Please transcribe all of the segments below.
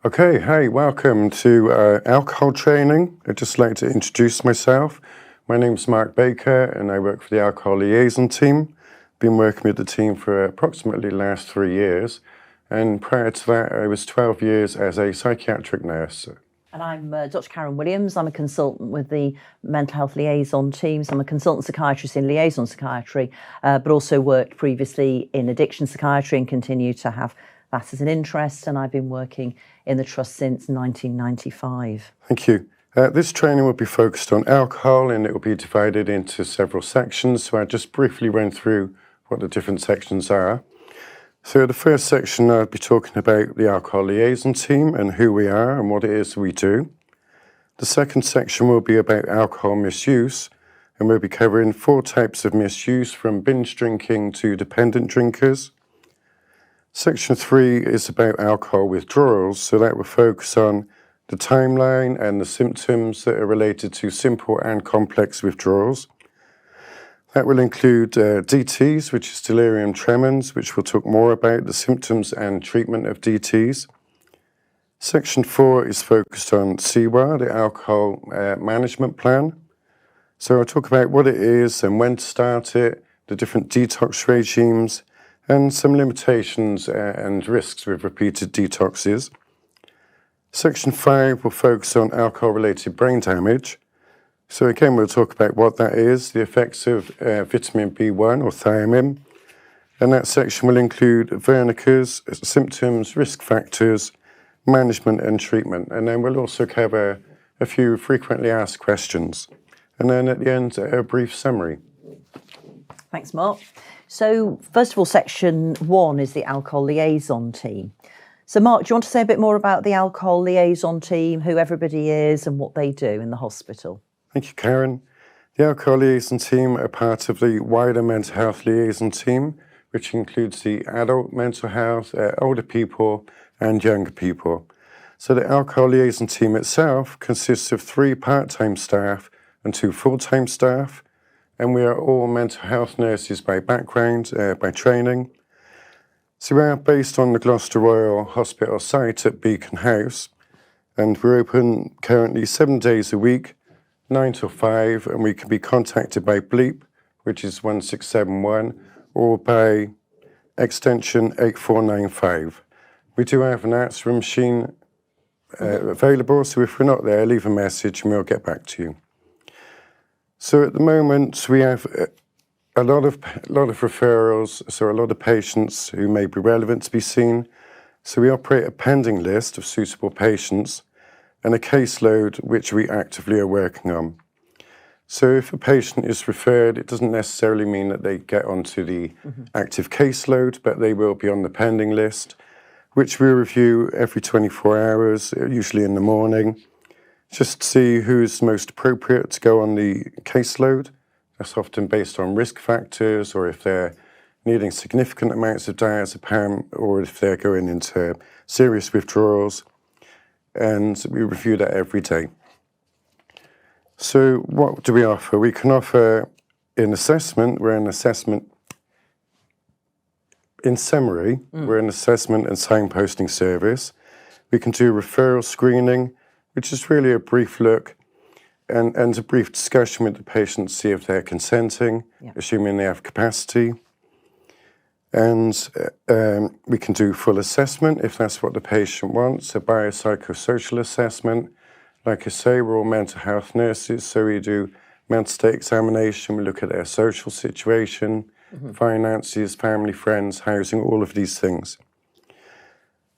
Okay, hey, welcome to alcohol training. I'd just like to introduce myself. My name's Mark Baker and I work for the alcohol liaison team. Been working with the team for approximately the last 3 years. And prior to that, I was 12 years as a psychiatric nurse. And I'm Dr. Karen Williams. I'm a consultant with the mental health liaison teams. I'm a consultant psychiatrist in liaison psychiatry, but also worked previously in addiction psychiatry and continue to have that as an interest. And I've been working in the trust since 1995. Thank you. This training will be focused on alcohol and it will be divided into several sections. So I'll just briefly run through what the different sections are. So the first section, I'll be talking about the alcohol liaison team and who we are and what it is we do. The second section will be about alcohol misuse, and we'll be covering 4 types of misuse, from binge drinking to dependent drinkers. Section 3 is about alcohol withdrawals, so that will focus on the timeline and the symptoms that are related to simple and complex withdrawals. That will include DTs, which is delirium tremens, which we'll talk more about, the symptoms and treatment of DTs. Section 4 is focused on CWA, the alcohol management plan. So I'll talk about what it is and when to start it, the different detox regimes, and some limitations and risks with repeated detoxes. Section 5 will focus on alcohol-related brain damage. So again, we'll talk about what that is, the effects of vitamin B1 or thiamine, and that section will include Wernicke's, symptoms, risk factors, management and treatment. And then we'll also cover a few frequently asked questions. And then at the end, a brief summary. Thanks, Mark. So first of all, section 1 is the alcohol liaison team. So Mark, do you want to say a bit more about the alcohol liaison team, who everybody is and what they do in the hospital? Thank you, Karen. The alcohol liaison team are part of the wider mental health liaison team, which includes the adult mental health, older people and younger people. So the alcohol liaison team itself consists of 3 part-time staff and 2 full-time staff. And we are all mental health nurses by background, by training. So we are based on the Gloucestershire Hospital site at Beacon House, and we're open currently 7 days a week, 9 till 5, and we can be contacted by Bleep, which is 1671, or by extension 8495. We do have an answering machine available, so if we're not there, leave a message and we'll get back to you. So at the moment, we have a lot of referrals, so a lot of patients who may be relevant to be seen. So we operate a pending list of suitable patients and a caseload which we actively are working on. So if a patient is referred, it doesn't necessarily mean that they get onto the active caseload, but they will be on the pending list, which we review every 24 hours, usually in the morning, just to see who's most appropriate to go on the caseload. That's often based on risk factors, or if they're needing significant amounts of diazepam, or if they're going into serious withdrawals. And we review that every day. So what do we offer? We can offer an assessment. We're an assessment, in summary, we're an assessment and signposting service. We can do referral screening, which is really a brief look and a brief discussion with the patient to see if they're consenting, assuming they have capacity. And we can do full assessment if that's what the patient wants, a biopsychosocial assessment. Like I say, we're all mental health nurses, so we do mental state examination, we look at their social situation, finances, family, friends, housing, all of these things.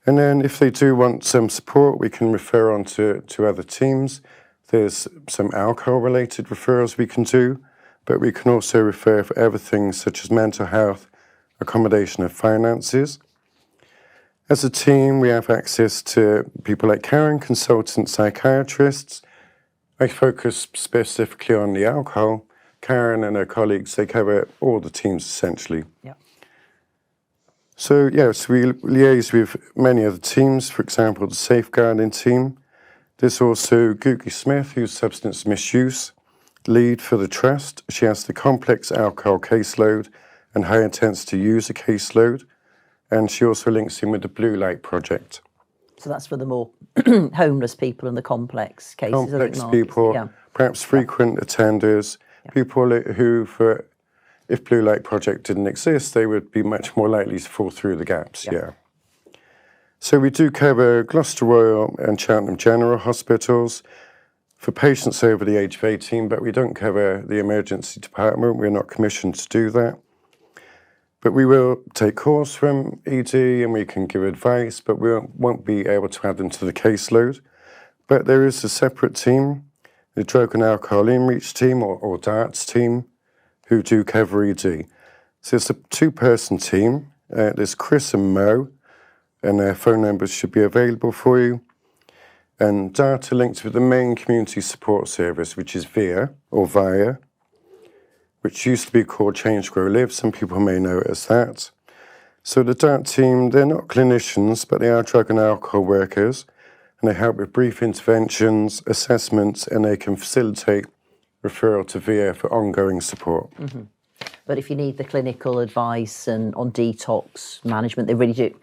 And then if they do want some support, we can refer on to other teams. There's some alcohol-related referrals we can do, but we can also refer for other things such as mental health, accommodation and finances. As a team, we have access to people like Karen, consultant psychiatrists. I focus specifically on the alcohol. Karen and her colleagues, they cover all the teams essentially. Yeah. So yes, we liaise with many other teams, for example, the safeguarding team. There's also Googie Smith, who's substance misuse lead for the trust. She has the complex alcohol caseload and high intensity user caseload. And she also links in with the Blue Light Project. So that's for the more homeless people and the complex cases. Complex people, perhaps frequent attenders, people who, if Blue Light Project didn't exist, they would be much more likely to fall through the gaps, So we do cover Gloucester Royal and Cheltenham General Hospitals for patients over the age of 18, but we don't cover the emergency department. We're not commissioned to do that. But we will take calls from ED and we can give advice, but we won't be able to add them to the caseload. But there is a separate team, the Drug and Alcohol In-Reach team or DARTS team, who do cover ED. So it's a 2-person team. There's Chris and Mo, and their phone numbers should be available for you. And DART are linked with the main community support service, which is VIA, which used to be called Change, Grow, Live. Some people may know it as that. So the DART team, they're not clinicians, but they are drug and alcohol workers, and they help with brief interventions, assessments, and they can facilitate referral to VIA for ongoing support. Mm-hmm. But if you need the clinical advice and on detox management, they really do.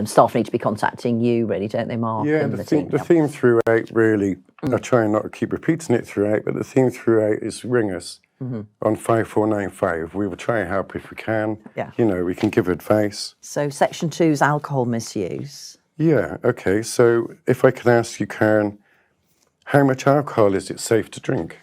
Staff need to be contacting you, really, don't they, Mark? Yeah, the theme throughout, really, I try not to keep repeating it throughout, but the theme throughout is ring us on 5495. We will try and help if we can. Yeah. You know, we can give advice. So Section 2 is alcohol misuse. Yeah, okay. So if I could ask you, Karen, how much alcohol is it safe to drink?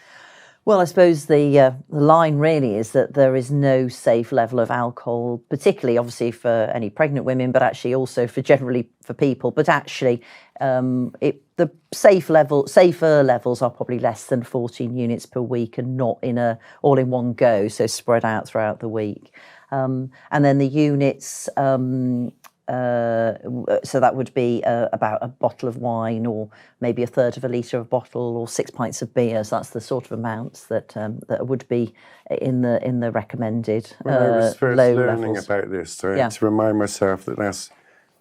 Well, I suppose the line really is that there is no safe level of alcohol, particularly obviously for any pregnant women, but actually also for generally for people. But actually, the safer levels are probably less than 14 units per week and not all in one go, so spread out throughout the week. And then the units. So that would be about a bottle of wine, or maybe a third of a litre of bottle, or 6 pints of beer. So that's the sort of amounts that would be in the recommended when I was first learning levels. about this, I had to remind myself that that's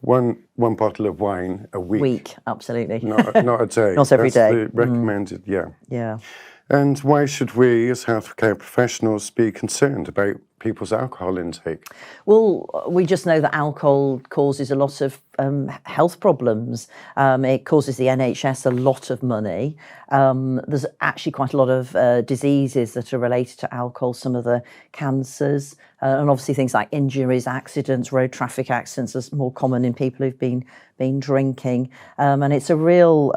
one bottle of wine a week. Absolutely. Not a day. Not every day. The recommended, Yeah. And why should we, as healthcare professionals, be concerned about people's alcohol intake? Well, we just know that alcohol causes a lot of health problems. It causes the NHS a lot of money. There's actually quite a lot of diseases that are related to alcohol, some of the cancers, and obviously things like injuries, accidents, road traffic accidents are more common in people who've been drinking. And it's a real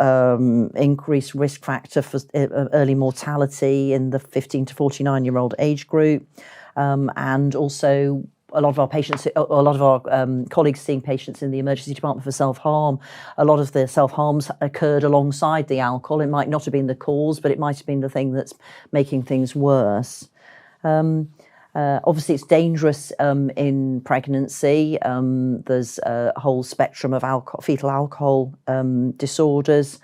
increased risk factor for early mortality in the 15 to 49-year-old age group. And also a lot of our colleagues seeing patients in the emergency department for self-harm. A lot of the self-harms occurred alongside the alcohol. It might not have been the cause, but it might have been the thing that's making things worse. Obviously, it's dangerous in pregnancy. There's a whole spectrum of fetal alcohol disorders.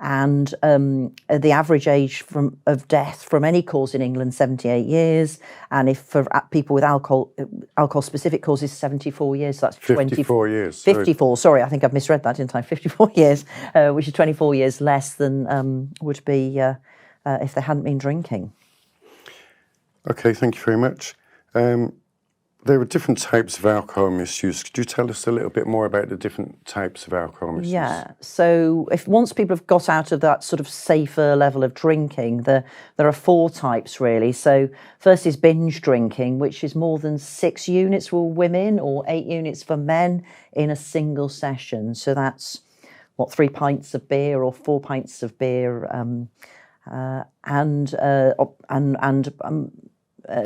And the average age of death from any cause in England, 78 years. And if for people with alcohol-specific causes, 74 years. So that's 54 years. 54, sorry, I think I've misread that, didn't I? 54 years, which is 24 years less than would be if they hadn't been drinking. Okay, thank you very much. There are different types of alcohol misuse. Could you tell us a little bit more about the different types of alcohol misuse? Yeah, so once people have got out of that sort of safer level of drinking, there are 4 types really. So first is binge drinking, which is more than 6 units for women or 8 units for men in a single session. So that's 3 pints of beer or 4 pints of beer, and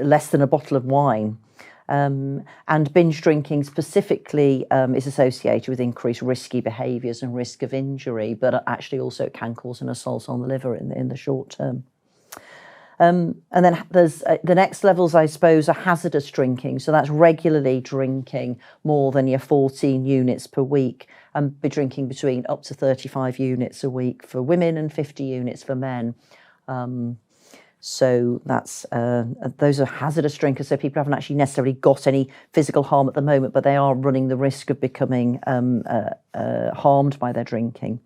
less than a bottle of wine. And binge drinking specifically is associated with increased risky behaviours and risk of injury, but actually also it can cause an assault on the liver in the short term. And then there's the next levels, I suppose, are hazardous drinking. So that's regularly drinking more than your 14 units per week, and be drinking between up to 35 units a week for women and 50 units for men. So that's those are hazardous drinkers. So people haven't actually necessarily got any physical harm at the moment, but they are running the risk of becoming harmed by their drinking.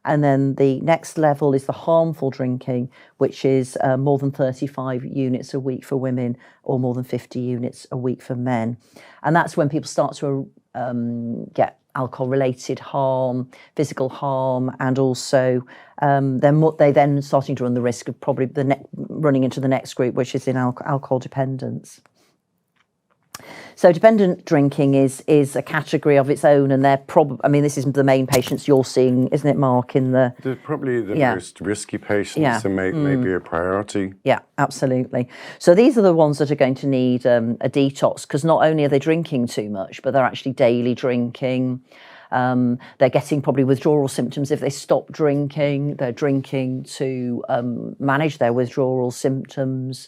And then the next level is the harmful drinking, which is more than 35 units a week for women or more than 50 units a week for men. And that's when people start to get alcohol-related harm, physical harm, and also they then starting to run the risk of probably running into the next group, which is in alcohol dependence. So dependent drinking is a category of its own, and they're this is the main patients you're seeing, isn't it, Mark? They're probably the most risky patients, and maybe a priority. Yeah, absolutely. So these are the ones that are going to need a detox, because not only are they drinking too much, but they're actually daily drinking. They're getting probably withdrawal symptoms if they stop drinking. They're drinking to manage their withdrawal symptoms.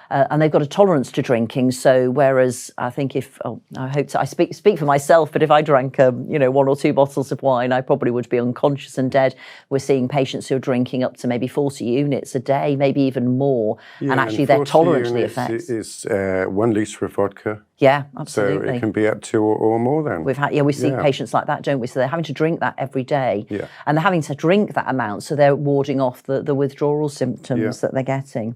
And they've got a tolerance to drinking. So whereas I think I speak for myself, but if I drank 1 or 2 bottles of wine, I probably would be unconscious and dead. We're seeing patients who are drinking up to maybe 40 units a day, maybe even more, and actually they're tolerant to the effects. Is 1 litre of vodka. Yeah, absolutely. So it can be up to or more than. We see patients like that, don't we? So they're having to drink that every day, and they're having to drink that amount, so they're warding off the withdrawal symptoms that they're getting.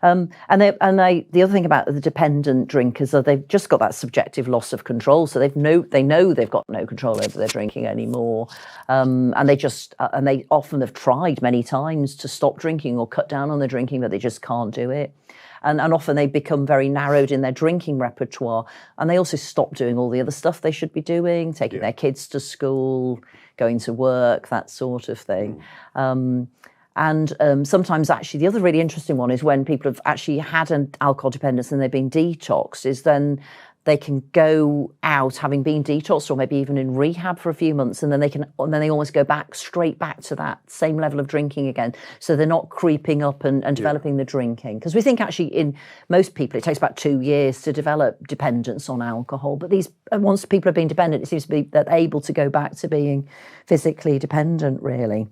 And the other thing about the dependent drinkers is they've just got that subjective loss of control. So they know they've got no control over their drinking anymore, and they often have tried many times to stop drinking or cut down on their drinking, but they just can't do it. And often they become very narrowed in their drinking repertoire, and they also stop doing all the other stuff they should be doing, taking their kids to school, going to work, that sort of thing. And sometimes actually the other really interesting one is when people have actually had an alcohol dependence and they've been detoxed, is then they can go out having been detoxed or maybe even in rehab for a few months, and then they almost go straight back to that same level of drinking again. So they're not creeping up and developing the drinking. Because we think actually in most people it takes about 2 years to develop dependence on alcohol. But once people have been dependent, it seems to be that they're able to go back to being physically dependent, really.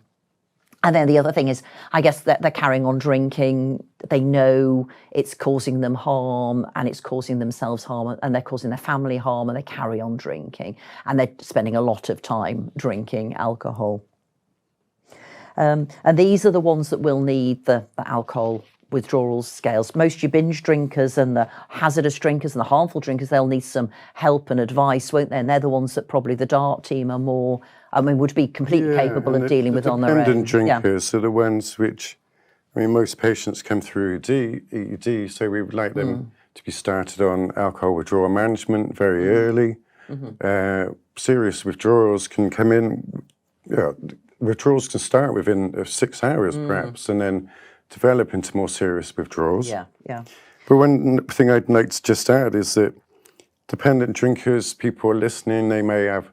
And then the other thing is, I guess, that they're carrying on drinking. They know it's causing them harm and it's causing themselves harm and they're causing their family harm, and they carry on drinking. And they're spending a lot of time drinking alcohol. And these are the ones that will need the alcohol withdrawal scales. Most your binge drinkers and the hazardous drinkers and the harmful drinkers, they'll need some help and advice, won't they? And they're the ones that probably the DART team are more, would be completely capable of dealing with on their own. Dependent drinkers are the ones which, most patients come through ED, so we would like them to be started on alcohol withdrawal management very early. Serious withdrawals can come in, withdrawals can start within 6 hours perhaps, and then develop into more serious withdrawals. But one thing I'd like to just add is that dependent drinkers, people listening, they may have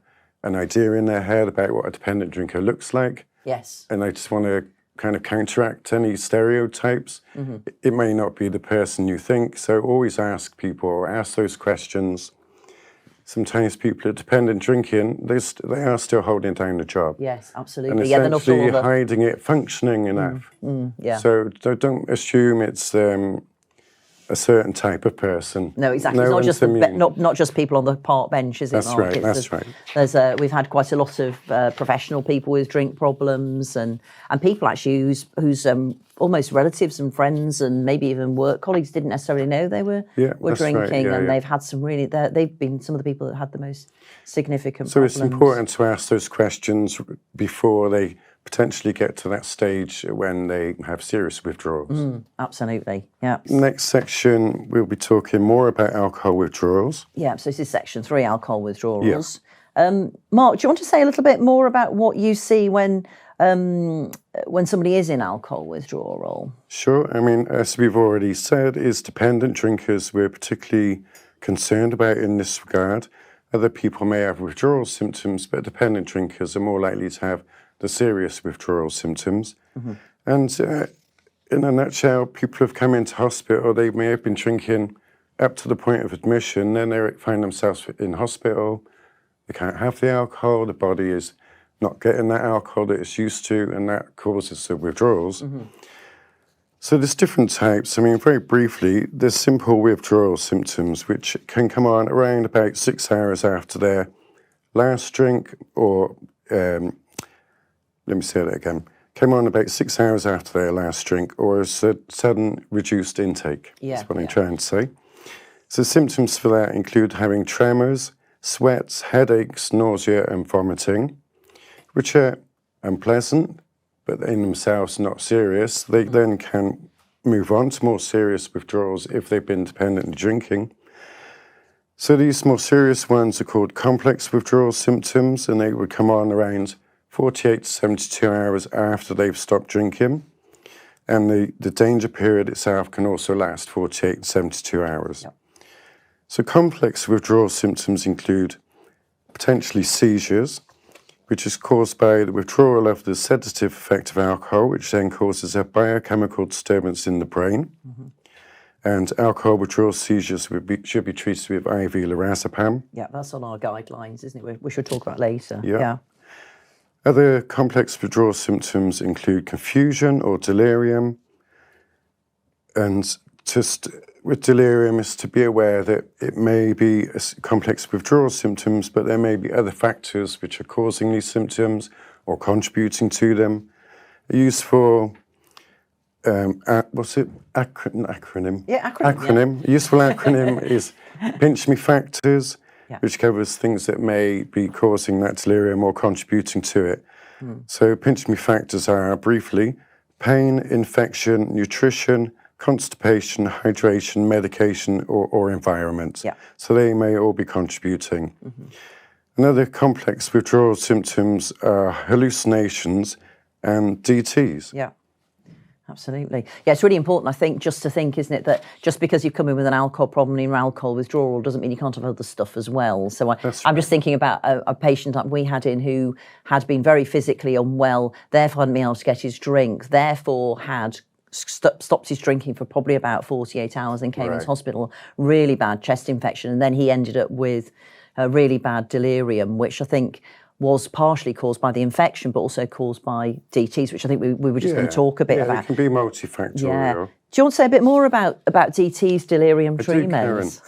an idea in their head about what a dependent drinker looks like. Yes. And they just want to kind of counteract any stereotypes. It may not be the person you think, so always ask those questions. Sometimes people are dependent drinking, they are still holding down the job. Yes, absolutely. And essentially hiding it, functioning enough. So don't assume it's a certain type of person. No, exactly. No, it's not just people on the park bench, is it, That's Mark? right, that's right. We've had quite a lot of professional people with drink problems and people actually whose almost relatives and friends and maybe even work colleagues didn't necessarily know they were drinking, and they've had some really, they've been some of the people that had the most significant problems. So it's important to ask those questions before they potentially get to that stage when they have serious withdrawals. Absolutely, yeah. Next section, we'll be talking more about alcohol withdrawals. Yeah, so this is section 3, alcohol withdrawals. Yeah. Mark, do you want to say a little bit more about what you see when somebody is in alcohol withdrawal? Sure. As we've already said, is dependent drinkers we're particularly concerned about in this regard. Other people may have withdrawal symptoms, but dependent drinkers are more likely to have the serious withdrawal symptoms. And in a nutshell, people have come into hospital, they may have been drinking up to the point of admission, then they find themselves in hospital, they can't have the alcohol, the body is not getting that alcohol that it's used to, and that causes the withdrawals. So there's different types. Very briefly, there's simple withdrawal symptoms, which can come on around about 6 hours after their last drink, or let me say that again. Came on about 6 hours after their last drink, or a sudden reduced intake. That's what I'm trying to say. So symptoms for that include having tremors, sweats, headaches, nausea and vomiting, which are unpleasant, but in themselves not serious. They then can move on to more serious withdrawals if they've been dependently drinking. So these more serious ones are called complex withdrawal symptoms, and they would come on around 48 to 72 hours after they've stopped drinking. And the danger period itself can also last 48 to 72 hours. Yep. So complex withdrawal symptoms include potentially seizures, which is caused by the withdrawal of the sedative effect of alcohol, which then causes a biochemical disturbance in the brain. And alcohol withdrawal seizures should be treated with IV lorazepam. Yeah, that's on our guidelines, isn't it? We should talk about later. Yeah. Other complex withdrawal symptoms include confusion or delirium. And just with delirium is to be aware that it may be complex withdrawal symptoms, but there may be other factors which are causing these symptoms or contributing to them. Used for what's it? Acronym. Yeah, acronym. Acronym. A useful acronym is pinch me factors, Yeah. which covers things that may be causing that delirium or contributing to it. So pinch me factors are briefly pain, infection, nutrition, constipation, hydration, medication, or environment. Yeah. So they may all be contributing. Another complex withdrawal symptoms are hallucinations and DTs. Yeah. Absolutely. Yeah, it's really important, I think, just to think, isn't it, that just because you've come in with an alcohol problem and alcohol withdrawal doesn't mean you can't have other stuff as well. So I'm just thinking about a patient that we had in who had been very physically unwell, therefore hadn't been able to get his drink, therefore had stopped his drinking for probably about 48 hours and came into hospital, really bad chest infection. And then he ended up with a really bad delirium, which I think was partially caused by the infection, but also caused by DTs, which I think we were just going to talk a bit about. It can be multifactorial. Do you want to say a bit more about DTs, delirium tremens?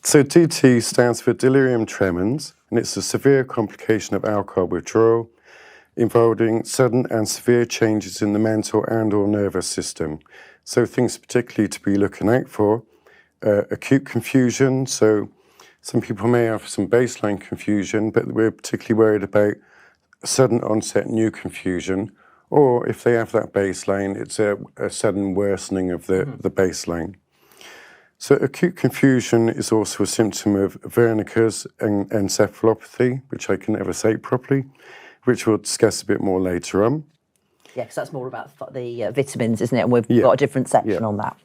So DT stands for delirium tremens, and it's a severe complication of alcohol withdrawal involving sudden and severe changes in the mental and or nervous system. So things particularly to be looking out for, acute confusion. So some people may have some baseline confusion, but we're particularly worried about sudden onset new confusion, or if they have that baseline, it's a sudden worsening of the baseline. So acute confusion is also a symptom of Wernicke's encephalopathy, which I can never say properly, which we'll discuss a bit more later on. Yeah, because that's more about the vitamins, isn't it? And we've got a different section on that.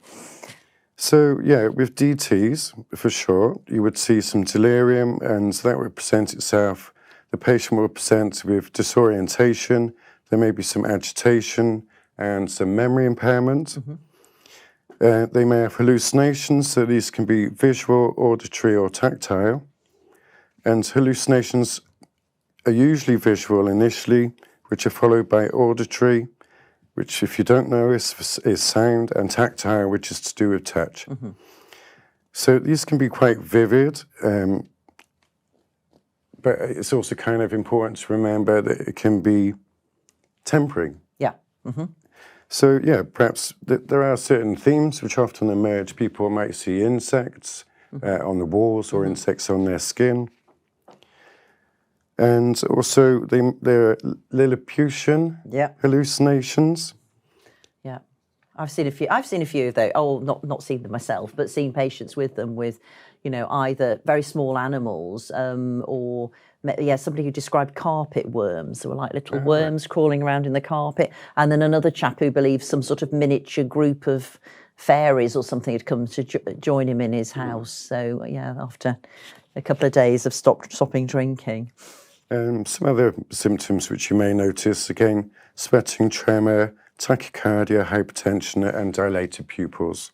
So, with DTs, for sure, you would see some delirium, and that would present itself. The patient will present with disorientation, there may be some agitation and some memory impairment. They may have hallucinations, so these can be visual, auditory, or tactile. And hallucinations are usually visual initially, which are followed by auditory, which, if you don't know, is sound, and tactile, which is to do with touch. So these can be quite vivid, but it's also kind of important to remember that it can be temporary. Yeah. So, perhaps there are certain themes which often emerge. People might see insects on the walls or insects on their skin. And also, there are Lilliputian hallucinations. Yeah, I've seen a few of those. Oh, not seen them myself, but seen patients with them with, either very small animals or somebody who described carpet worms. There were like little worms crawling around in the carpet, and then another chap who believes some sort of miniature group of fairies or something had come to join him in his house. So after a couple of days of stopping drinking. Some other symptoms which you may notice, again, sweating, tremor, tachycardia, hypertension, and dilated pupils.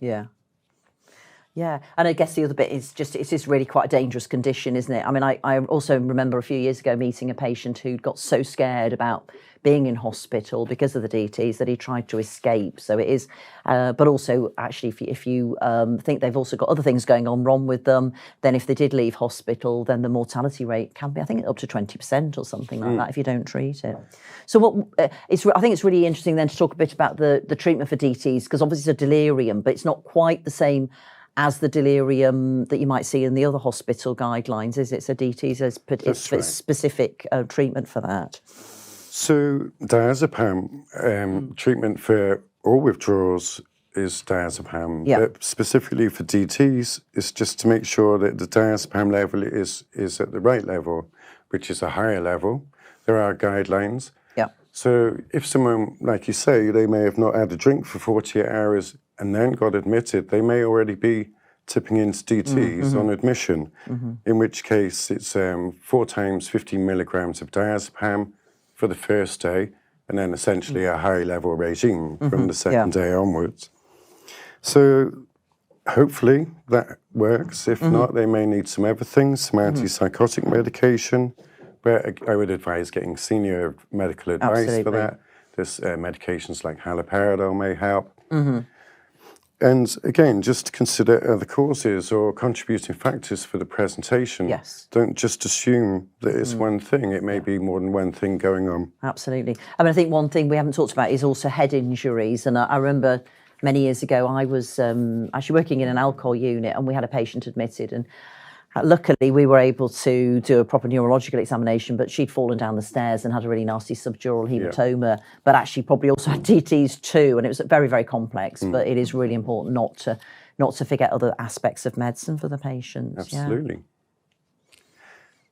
Yeah, and I guess the other bit is just it's just really quite a dangerous condition, isn't it? I mean, I also remember a few years ago meeting a patient who got so scared about being in hospital because of the DTs that he tried to escape. So it is, but also actually, if you think they've also got other things going on wrong with them, then if they did leave hospital, then the mortality rate can be, I think, up to 20% or something like that if you don't treat it. So I think it's really interesting then to talk a bit about the treatment for DTs, because obviously it's a delirium, but it's not quite the same as the delirium that you might see in the other hospital guidelines, is it? So DTs is specific treatment for that. So diazepam treatment for all withdrawals is diazepam, but specifically for DTs, it's just to make sure that the diazepam level is at the right level, which is a higher level. There are guidelines. Yeah. So if someone, like you say, they may have not had a drink for 48 hours and then got admitted, they may already be tipping into DTs on admission, in which case it's 4 times 15 milligrams of diazepam for the first day, and then essentially a high-level regime from the second day onwards. So hopefully that works. If not, they may need some other things, some antipsychotic medication, but I would advise getting senior medical advice for that. There's medications like haloperidol may help. And again, just consider other causes or contributing factors for the presentation. Yes. Don't just assume that it's one thing. It may be more than one thing going on. Absolutely. I mean, I think one thing we haven't talked about is also head injuries. And I remember many years ago, I was actually working in an alcohol unit, and we had a patient admitted, and luckily we were able to do a proper neurological examination, but she'd fallen down the stairs and had a really nasty subdural hematoma, but actually probably also had DTs too, and it was very, very complex. But it is really important not to forget other aspects of medicine for the patients. Absolutely.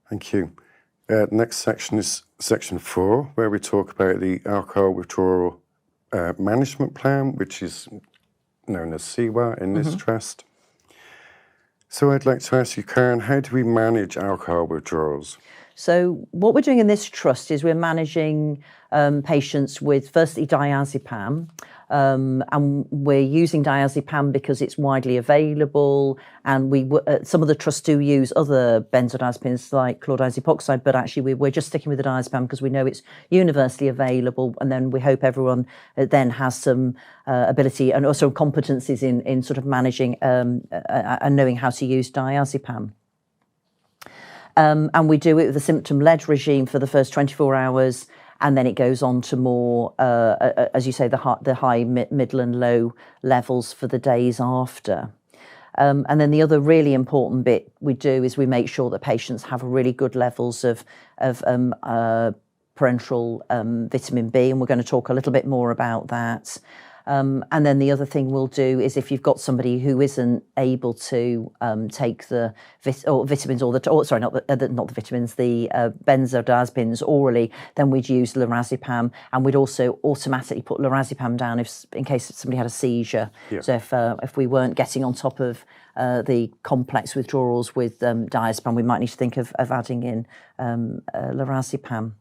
Thank you. Next section is section 4, where we talk about the alcohol withdrawal management plan, which is known as CWA in this trust. So I'd like to ask you, Karen, how do we manage alcohol withdrawals? So what we're doing in this trust is we're managing patients with firstly diazepam, and we're using diazepam because it's widely available, and some of the trusts do use other benzodiazepines like chlordiazepoxide, but actually we're just sticking with the diazepam because we know it's universally available, and then we hope everyone then has some ability and also competencies in sort of managing and knowing how to use diazepam. And we do it with a symptom-led regime for the first 24 hours, and then it goes on to more, as you say, the high, middle and low levels for the days after. And then the other really important bit we do is we make sure that patients have really good levels of parenteral vitamin B, and we're going to talk a little bit more about that. And then the other thing we'll do is if you've got somebody who isn't able to take the vitamins or not the vitamins, the benzodiazepines orally, then we'd use lorazepam, and we'd also automatically put lorazepam down in case somebody had a seizure. Yeah. So if we weren't getting on top of the complex withdrawals with diazepam, we might need to think of adding in lorazepam.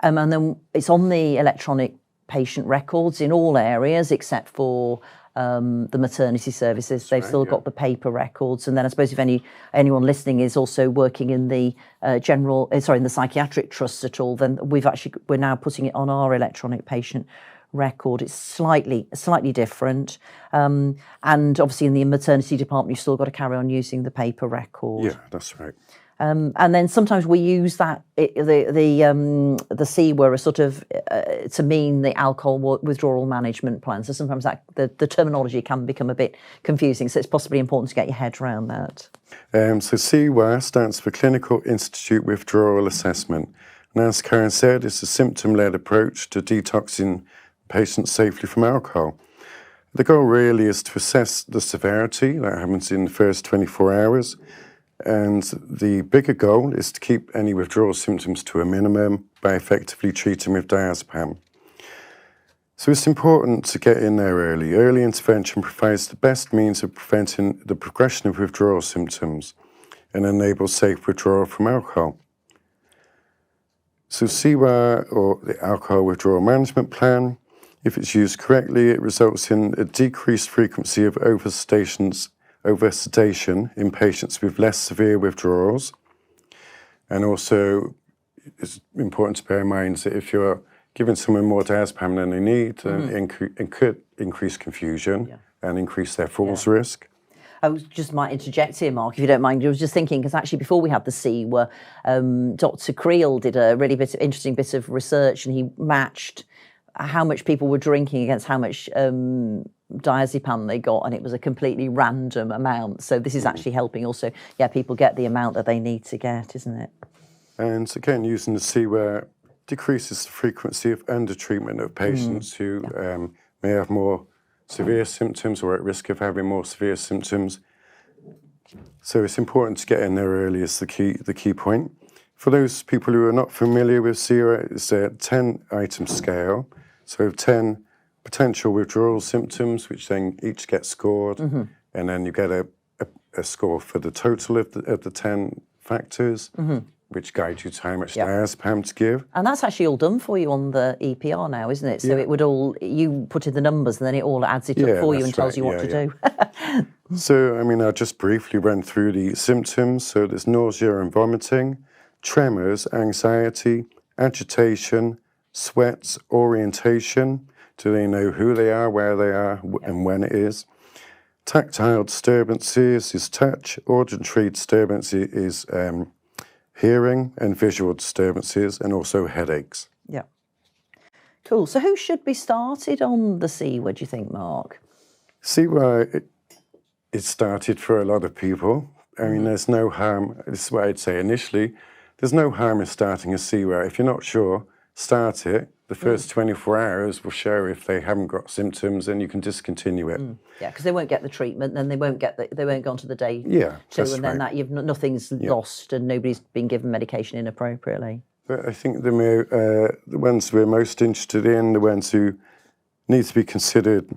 And then it's on the electronic patient records in all areas except for the maternity services. They've still got the paper records. And then I suppose if anyone listening is also working in the in the psychiatric trusts at all, then we're now putting it on our electronic patient record. It's slightly different. And obviously in the maternity department, you've still got to carry on using the paper record. Yeah, that's right. And then sometimes we use the CWA as sort of to mean the alcohol withdrawal management plan. So sometimes the terminology can become a bit confusing. So it's possibly important to get your head around that. So CWA stands for Clinical Institute Withdrawal Assessment. And as Karen said, it's a symptom-led approach to detoxing patients safely from alcohol. The goal really is to assess the severity that happens in the first 24 hours. And the bigger goal is to keep any withdrawal symptoms to a minimum by effectively treating with diazepam. So it's important to get in there early. Early intervention provides the best means of preventing the progression of withdrawal symptoms and enables safe withdrawal from alcohol. So CWA, or the Alcohol Withdrawal Management Plan, if it's used correctly, it results in a decreased frequency of oversedation in patients with less severe withdrawals. And also, it's important to bear in mind that if you're giving someone more diazepam than they need, it could increase confusion and increase their falls risk. I just might interject here, Mark, if you don't mind. I was just thinking, because actually before we had the CWA, Dr. Creel did a really interesting bit of research, and he matched how much people were drinking against how much diazepam they got, and it was a completely random amount. So this is actually helping also, people get the amount that they need to get, isn't it? And again, using the CWAR decreases the frequency of under-treatment of patients who may have more severe symptoms or at risk of having more severe symptoms. So it's important to get in there early is the key point. For those people who are not familiar with CWAR, it's a 10-item scale. So 10 potential withdrawal symptoms, which then each get scored, and then you get a score for the total of the 10 factors, which guide you to how much diazepam to give. And that's actually all done for you on the EPR now, isn't it? So it would you put in the numbers and then it all adds it up for you and tells you what to do. So, I'll just briefly run through the symptoms. So there's nausea and vomiting, tremors, anxiety, agitation, sweats, orientation. Do they know who they are, where they are, and when it is? Tactile disturbances is touch. Auditory disturbance is hearing, and visual disturbances, and also headaches. Yeah. Cool. So who should be started on the CWAR, do you think, Mark? CWAR, it started for a lot of people. There's no harm. This is what I'd say initially. There's no harm in starting a CWAR. If you're not sure, start it. The first 24 hours will show if they haven't got symptoms, and you can discontinue it. Yeah, because they won't get the treatment, then they won't go on to the day two, and then that nothing's lost and nobody's been given medication inappropriately. But I think the ones we're most interested in, the ones who need to be considered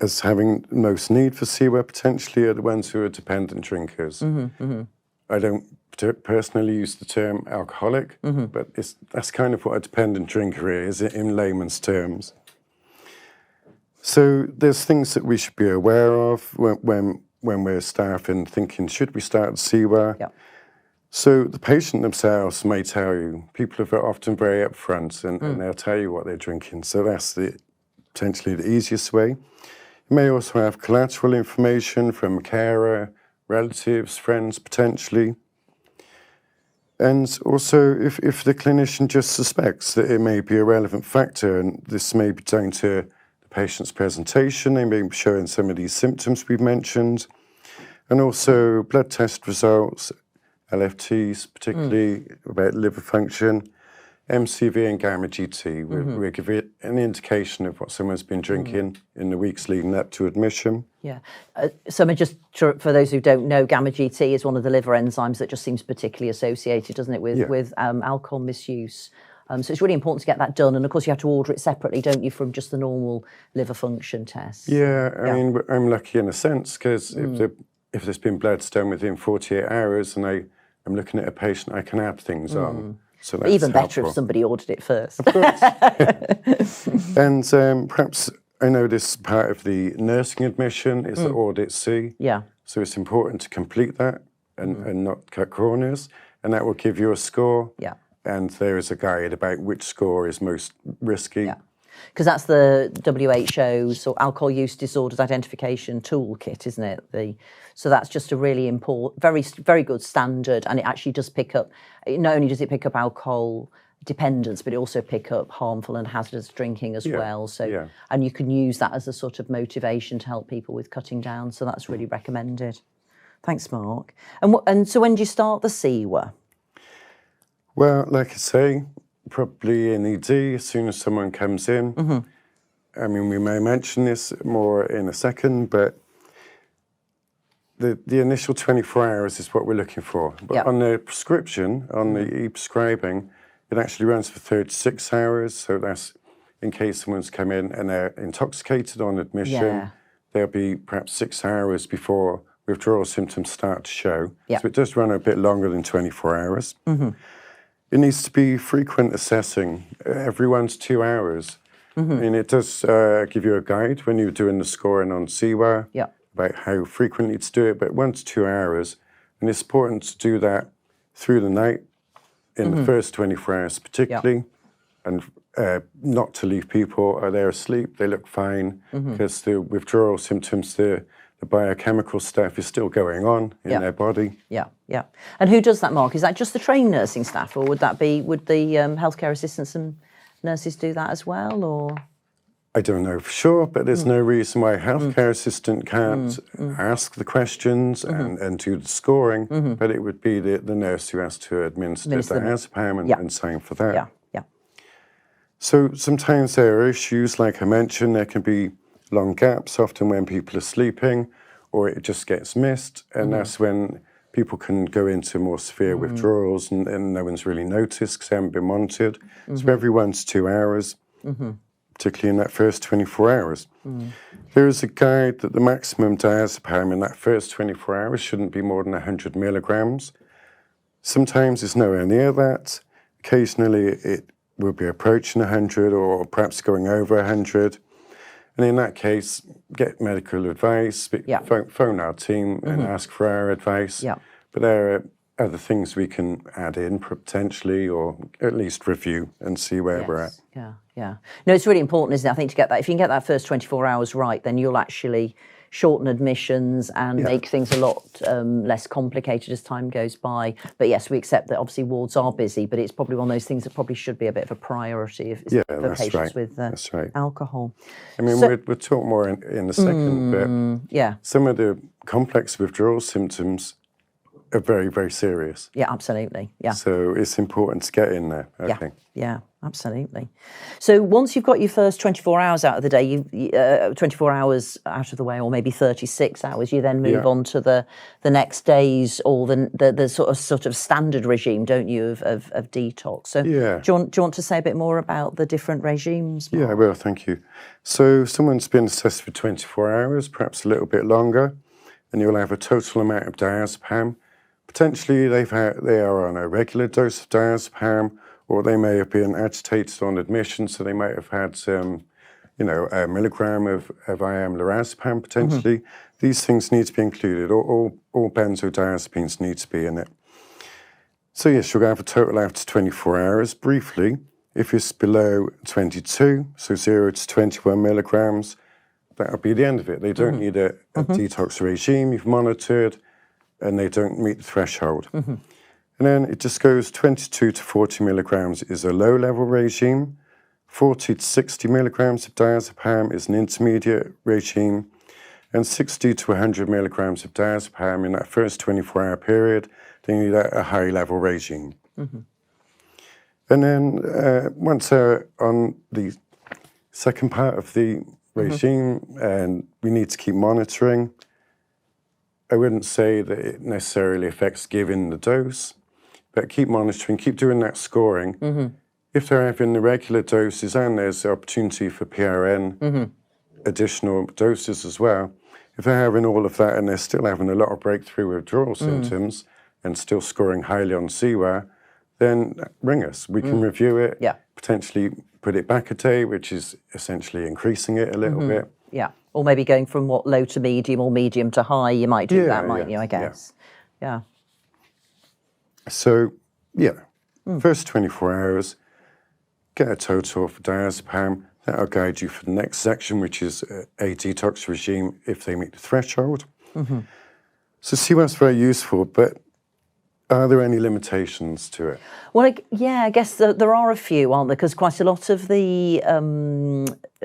as having most need for CWAR potentially, are the ones who are dependent drinkers. I don't personally use the term alcoholic, but that's kind of what a dependent drinker is in layman's terms. So there's things that we should be aware of when we're staff and thinking, should we start CWAR? Yeah. So the patient themselves may tell you. People are often very upfront and they'll tell you what they're drinking. So that's potentially the easiest way. You may also have collateral information from a carer, relatives, friends, potentially. And also, if the clinician just suspects that it may be a relevant factor, and this may be down to the patient's presentation, they may be showing some of these symptoms we've mentioned, and also blood test results, LFTs, particularly about liver function, MCV and gamma GT will give it an indication of what someone's been drinking in the weeks leading up to admission. Yeah. So for those who don't know, gamma GT is one of the liver enzymes that just seems particularly associated, doesn't it, with alcohol misuse. So it's really important to get that done. And of course, you have to order it separately, don't you, from just the normal liver function test? Yeah, I mean, I'm lucky in a sense because if there's been bloods done within 48 hours and I'm looking at a patient, I can add things on. So that's even better helpful. if somebody ordered it first. Of course. And perhaps I know this part of the nursing admission is the audit C. Yeah. So it's important to complete that and not cut corners. And that will give you a score. Yeah. And there is a guide about which score is most risky. Yeah. Because that's the WHO's or Alcohol Use Disorders Identification Toolkit, isn't it? So that's just a really important, very, very good standard, and it actually does pick up. Not only does it pick up alcohol dependence, but it also pick up harmful and hazardous drinking as well. So, and you can use that as a sort of motivation to help people with cutting down. So that's really recommended. Thanks, Mark. And so when do you start the CWAR? Well, like I say, probably in ED as soon as someone comes in. I mean, we may mention this more in a second, but the initial 24 hours is what we're looking for. But on the prescription, on the e-prescribing, it actually runs for 36 hours. So that's in case someone's come in and they're intoxicated on admission, there'll be perhaps 6 hours before withdrawal symptoms start to show. So it does run a bit longer than 24 hours. It needs to be frequent assessing, every 1 to 2 hours. And it does give you a guide when you're doing the scoring on CWAR about how frequently to do it, but 1 to 2 hours. And it's important to do that through the night, in the first 24 hours particularly, and not to leave people, they're asleep, they look fine, because the withdrawal symptoms, the biochemical stuff is still going on in their body. Yeah. And who does that, Mark? Is that just the trained nursing staff, or would the healthcare assistants and nurses do that as well, or? I don't know for sure, but there's no reason why a healthcare assistant can't ask the questions and do the scoring, but it would be the nurse who has to administer diazepam and sign for that. Yeah, yeah. So sometimes there are issues, like I mentioned, there can be long gaps, often when people are sleeping, or it just gets missed, and that's when people can go into more severe withdrawals and no one's really noticed because they haven't been monitored. So every 1 to 2 hours, particularly in that first 24 hours. There is a guide that the maximum diazepam in that first 24 hours shouldn't be more than 100 milligrams. Sometimes it's nowhere near that. Occasionally it will be approaching 100 or perhaps going over 100. And in that case, get medical advice, phone our team and ask for our advice. Yeah. But there are other things we can add in potentially, or at least review and see where we're at. Yeah, yeah. No, it's really important, isn't it? I think to get that, if you can get that first 24 hours right, then you'll actually shorten admissions and make things a lot less complicated as time goes by. But yes, we accept that obviously wards are busy, but it's probably one of those things that probably should be a bit of a priority for patients with alcohol. I mean, we'll talk more in a second, but some of the complex withdrawal symptoms are very, very serious. Yeah, absolutely. Yeah. So it's important to get in there, I think. Yeah, absolutely. So once you've got your first 24 hours out of the day, 24 hours out of the way, or maybe 36 hours, you then move on to the next days, or the sort of standard regime, don't you, of detox? So do you want to say a bit more about the different regimes, Mark? Yeah, I will, thank you. So someone's been assessed for 24 hours, perhaps a little bit longer, and you'll have a total amount of diazepam. Potentially they are on a regular dose of diazepam, or they may have been agitated on admission, so they might have had a milligram of IM lorazepam potentially. These things need to be included. All benzodiazepines need to be in it. So yes, you'll have a total after 24 hours. Briefly, if it's below 22, so 0 to 21 milligrams, that'll be the end of it. They don't need a detox regime. You've monitored, and they don't meet the threshold. And then it just goes 22 to 40 milligrams is a low-level regime. 40 to 60 milligrams of diazepam is an intermediate regime. And 60 to 100 milligrams of diazepam in that first 24-hour period, they need a high-level regime. And then once they're on the second part of the regime, and we need to keep monitoring, I wouldn't say that it necessarily affects giving the dose, but keep monitoring, keep doing that scoring. If they're having the regular doses and there's the opportunity for PRN, additional doses as well, if they're having all of that and they're still having a lot of breakthrough withdrawal symptoms and still scoring highly on CWA, then ring us. We can review it, potentially put it back a day, which is essentially increasing it a little bit. Yeah, or maybe going from low to medium or medium to high, you might do that, mightn't you, I guess? Yeah. So, first 24 hours, get a total for diazepam. That'll guide you for the next section, which is a detox regime if they meet the threshold. So CWA's very useful, but are there any limitations to it? Well, I guess there are a few, aren't there? Because quite a lot of the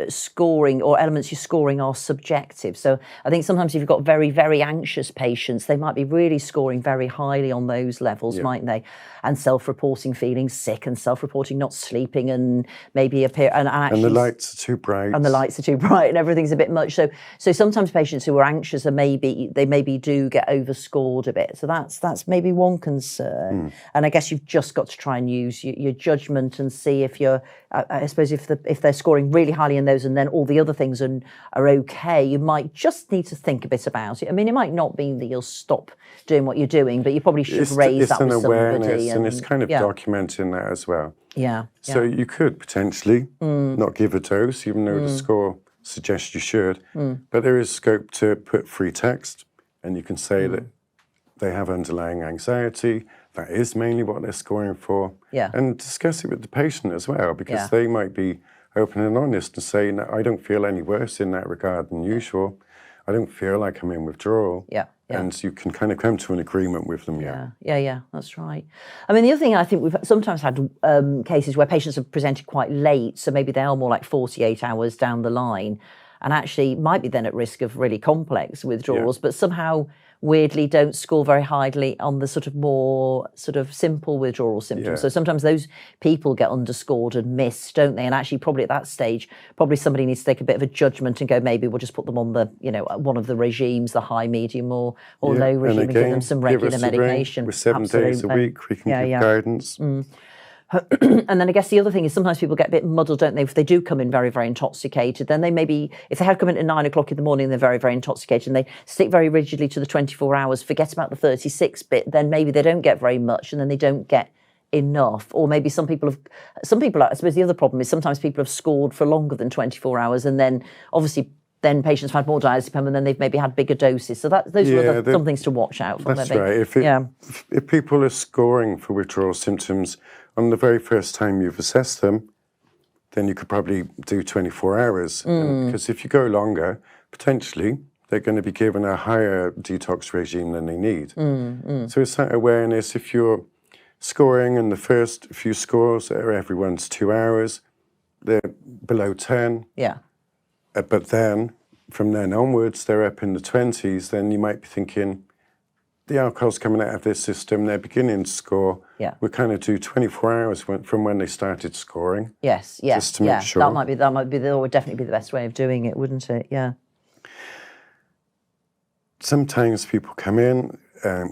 scoring or elements you're scoring are subjective. So I think sometimes if you've got very, very anxious patients, they might be really scoring very highly on those levels, mightn't they? And self-reporting feeling sick and self-reporting not sleeping and maybe appear and actually, and the lights are too bright. And the lights are too bright and everything's a bit much. So sometimes patients who are anxious are maybe do get overscored a bit. So that's maybe one concern. And I guess you've just got to try and use your judgment and see if you're, I suppose if they're scoring really highly in those and then all the other things are okay, you might just need to think a bit about it. I mean, it might not mean that you'll stop doing what you're doing, but you probably should raise that with somebody. It's an awareness and it's kind of documenting that as well. Yeah. So you could potentially not give a dose, even though the score suggests you should, but there is scope to put free text, and you can say that they have underlying anxiety. That is mainly what they're scoring for. Yeah. And discuss it with the patient as well, because they might be open and honest and say, no, I don't feel any worse in that regard than usual. I don't feel like I'm in withdrawal. Yeah. and you can kind of come to an agreement with them. Yeah, that's right. I mean, the other thing, I think we've sometimes had cases where patients have presented quite late, so maybe they are more like 48 hours down the line, and actually might be then at risk of really complex withdrawals, but somehow weirdly don't score very highly on the sort of more sort of simple withdrawal symptoms. So sometimes those people get underscored and missed, don't they? And actually probably at that stage, probably somebody needs to take a bit of a judgment and go, maybe we'll just put them on the, one of the regimes, the high, medium or low regime, and give them some regular medication. With 7 days a week, we can give guidance. And then I guess the other thing is sometimes people get a bit muddled, don't they? If they do come in very, very intoxicated, then they maybe, if they had come in at 9 o'clock in the morning, they're very, very intoxicated and they stick very rigidly to the 24 hours, forget about the 36 bit, then maybe they don't get very much and then they don't get enough. Or maybe some people, I suppose the other problem is sometimes people have scored for longer than 24 hours and then obviously then patients have had more diazepam and then they've maybe had bigger doses. So those are some things to watch out for. That's right. If people are scoring for withdrawal symptoms on the very first time you've assessed them, then you could probably do 24 hours. Because if you go longer, potentially they're going to be given a higher detox regime than they need. So it's that awareness. If you're scoring and the first few scores are everyone's 2 hours, they're below 10. But then, from then onwards, they're up in the 20s, then you might be thinking, the alcohol's coming out of their system, they're beginning to score. We kind of do 24 hours from when they started scoring. Just to make sure. That would definitely be the best way of doing it, wouldn't it? Sometimes people come in,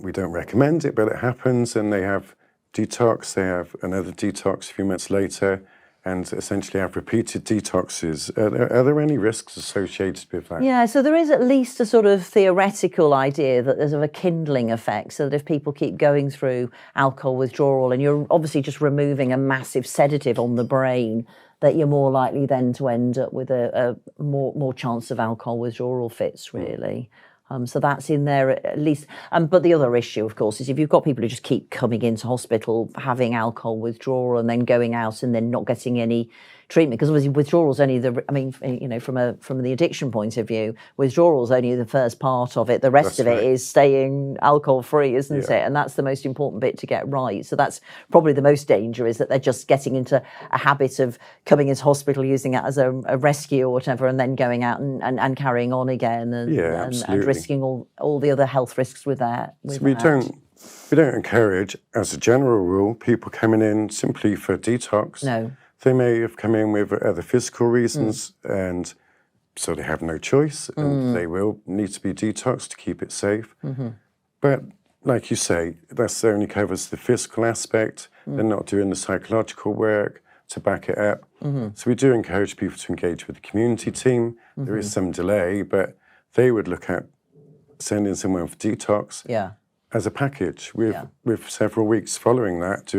we don't recommend it, but it happens, and they have detox, they have another detox a few months later, and essentially have repeated detoxes. Are there any risks associated with that? So there is at least a sort of theoretical idea that there's a kindling effect, so that if people keep going through alcohol withdrawal and you're obviously just removing a massive sedative on the brain, that you're more likely then to end up with a more chance of alcohol withdrawal fits, really. So that's in there at least. But the other issue, of course, is if you've got people who just keep coming into hospital, having alcohol withdrawal and then going out and then not getting any treatment, because obviously withdrawal's only from the addiction point of view, withdrawal's only the first part of it. The rest of it is staying alcohol free, isn't it? And that's the most important bit to get right. So that's probably the most danger, is that they're just getting into a habit of coming into hospital, using it as a rescue or whatever, and then going out and carrying on again and risking all the other health risks with that. So we don't encourage, as a general rule, people coming in simply for detox. No. They may have come in with other physical reasons, and so they have no choice, and they will need to be detoxed to keep it safe. But like you say, that only covers the physical aspect. They're not doing the psychological work to back it up. So we do encourage people to engage with the community team. There is some delay, but they would look at sending someone for detox as a package with several weeks following that,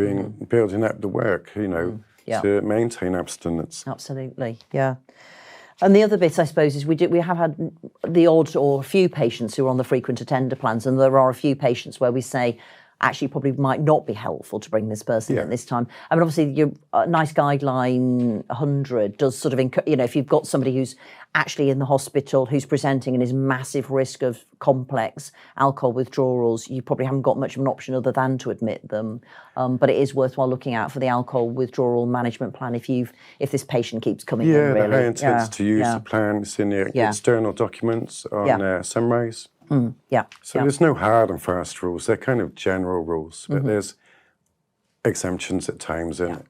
building up the work, to maintain abstinence. Absolutely, And the other bit, I suppose, is we have had the odd or a few patients who are on the frequent attender plans, and there are a few patients where we say, actually probably might not be helpful to bring this person at this time. I mean, obviously, your NICE guideline 100 does sort of, if you've got somebody who's actually in the hospital, who's presenting and is massive risk of complex alcohol withdrawals, you probably haven't got much of an option other than to admit them. But it is worthwhile looking out for the alcohol withdrawal management plan if this patient keeps coming in, really. The high intensity use plan is in the external documents on Sunrise. So there's no hard and fast rules. They're kind of general rules, but there's exemptions at times. And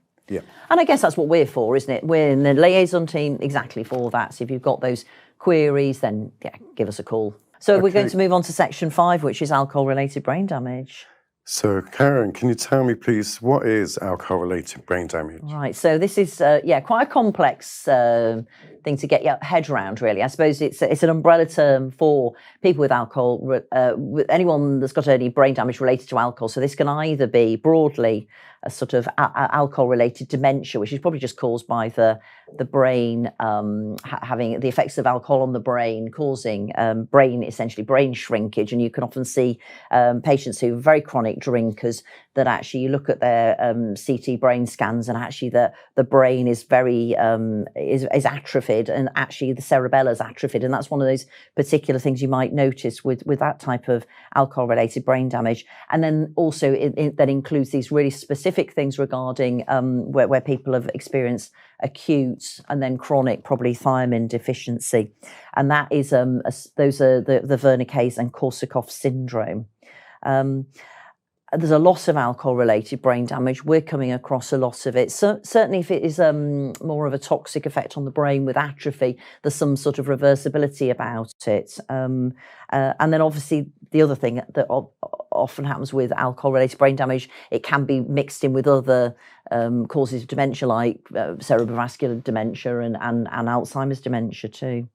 I guess that's what we're for, isn't it? We're in the liaison team exactly for that. So if you've got those queries, then give us a call. So we're going to move on to section 5, which is alcohol-related brain damage. So, Karen, can you tell me, please, what is alcohol-related brain damage? Right, so this is, quite a complex thing to get your head around, really. I suppose it's an umbrella term for people with alcohol, with anyone that's got any brain damage related to alcohol. So this can either be broadly a sort of alcohol-related dementia, which is probably just caused by the brain having the effects of alcohol on the brain, causing brain shrinkage. And you can often see patients who are very chronic drinkers that actually you look at their CT brain scans, and actually the brain is very is atrophied, and actually the cerebellum is atrophied, and that's one of those particular things you might notice with that type of alcohol related brain damage. And then also that includes these really specific things regarding where people have experienced acute and then chronic probably thiamine deficiency, and that is those are the Wernicke's and Korsakoff syndrome. There's a lot of alcohol-related brain damage. We're coming across a lot of it. So, certainly if it is more of a toxic effect on the brain with atrophy, there's some sort of reversibility about it. And then obviously the other thing that often happens with alcohol-related brain damage, it can be mixed in with other causes of dementia, like cerebrovascular dementia and Alzheimer's dementia too.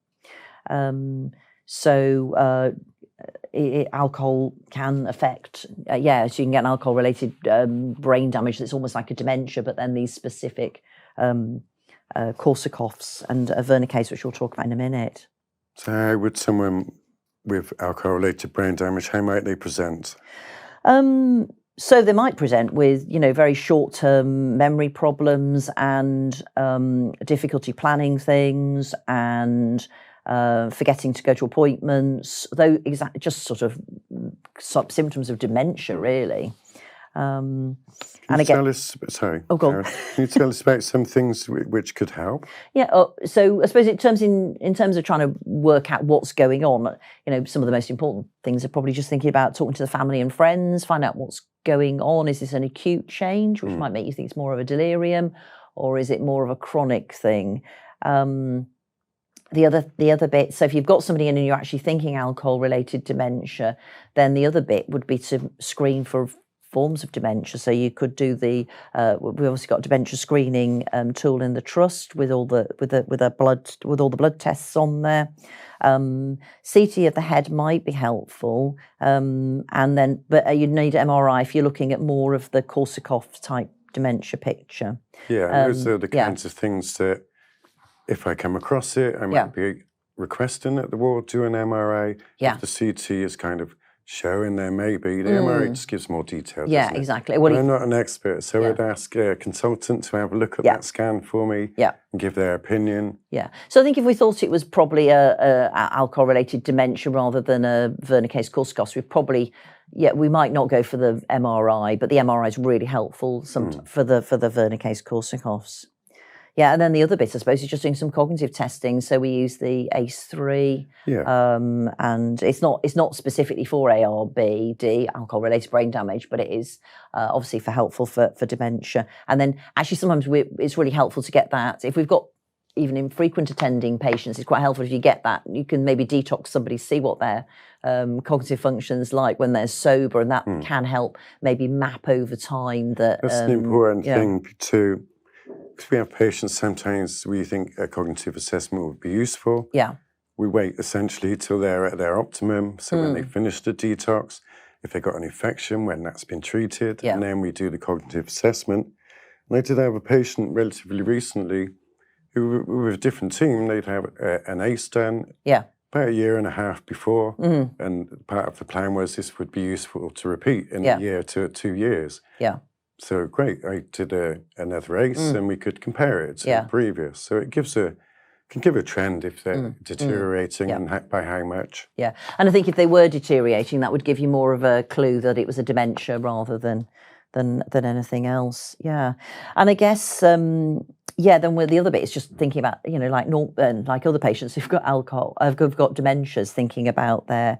Alcohol can affect, so you can get an alcohol-related brain damage that's almost like a dementia, but then these specific Korsakoffs and Wernicke's, which we'll talk about in a minute. So how would someone with alcohol-related brain damage, how might they present? So they might present with, very short-term memory problems and difficulty planning things and forgetting to go to appointments, though just sort of symptoms of dementia, really. Can you tell us about some things which could help? Yeah. So I suppose in terms of trying to work out what's going on, some of the most important things are probably just thinking about talking to the family and friends, find out what's going on. Is this an acute change, which might make you think it's more of a delirium, or is it more of a chronic thing? The other bit, so if you've got somebody in and you're actually thinking alcohol-related dementia, then the other bit would be to screen for forms of dementia. So you could do we've obviously got a dementia screening tool in the trust with all the blood tests on there. CT of the head might be helpful, but you'd need MRI if you're looking at more of the Korsakoff type dementia picture. Yeah, those are the kinds of things that, if I come across it, I might be requesting that the ward do an MRI. Yeah. If the CT is kind of showing there maybe, the MRI just gives more detail. Yeah, exactly. I'm not an expert, so I'd ask a consultant to have a look at that scan for me and give their opinion. Yeah. So I think if we thought it was probably a alcohol-related dementia rather than a Wernicke's Korsakoff, we might not go for the MRI, but the MRI is really helpful for the Wernicke's Korsakoffs. Yeah, and then the other bit, I suppose, is just doing some cognitive testing. So we use the ACE3, and it's not specifically for ARBD, alcohol-related brain damage, but it is obviously helpful for dementia. And then actually sometimes it's really helpful to get that. If we've got even infrequent attending patients, it's quite helpful if you get that. You can maybe detox somebody, see what their cognitive function's like when they're sober, and that can help maybe map over time. That's an important thing too. Because we have patients sometimes we think a cognitive assessment would be useful. Yeah. We wait essentially till they're at their optimum. So when they finish the detox, if they've got an infection, when that's been treated, and then we do the cognitive assessment. And I did have a patient relatively recently who with a different team, they'd have an ACE done about a year and a half before. And part of the plan was this would be useful to repeat in a year to 2 years. Yeah. So great, I did another ACE and we could compare it to the previous. So it can give a trend if they're deteriorating and by how much. Yeah, and I think if they were deteriorating, that would give you more of a clue that it was a dementia rather than anything else. Yeah, and I guess then with the other bit is just thinking about like other patients who've got who've got dementias, thinking about their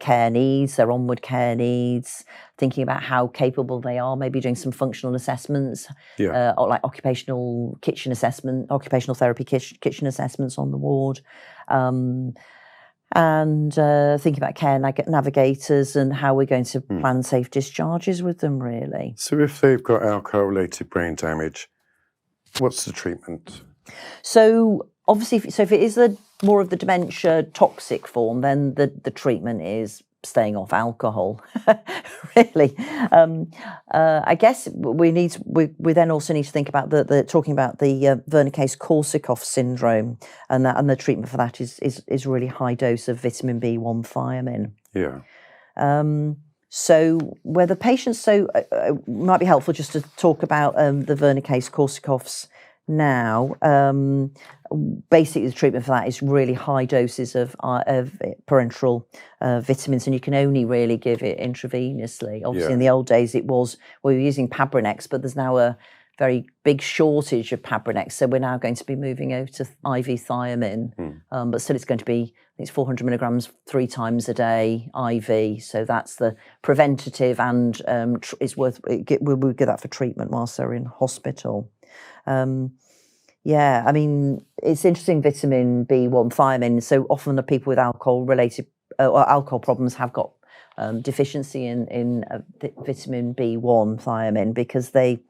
care needs, their onward care needs, thinking about how capable they are, maybe doing some functional assessments, or like occupational therapy kitchen assessments on the ward, and thinking about care navigators and how we're going to plan safe discharges with them, really. So if they've got alcohol-related brain damage, what's the treatment? So obviously, if it is more of the dementia toxic form, then the treatment is staying off alcohol. Really, I guess we then also need to think about talking about the Wernicke's Korsakoff syndrome, and the treatment for that is really high dose of vitamin B1 thiamine. Yeah. So where the patients, might be helpful just to talk about the Vernicase-Korsakoffs now. Basically, the treatment for that is really high doses of parenteral vitamins, and you can only really give it intravenously. Obviously, in the old days, we were using Pabrinex, but there's now a very big shortage of Pabrinex, so we're now going to be moving over to IV thiamine, but still it's going to be, I think it's 400 milligrams 3 times a day IV, so that's the preventative, and we'll get that for treatment whilst they're in hospital. I mean, it's interesting, vitamin B1 thiamine, so often the people with alcohol-related or alcohol problems have got deficiency in vitamin B1 thiamine because they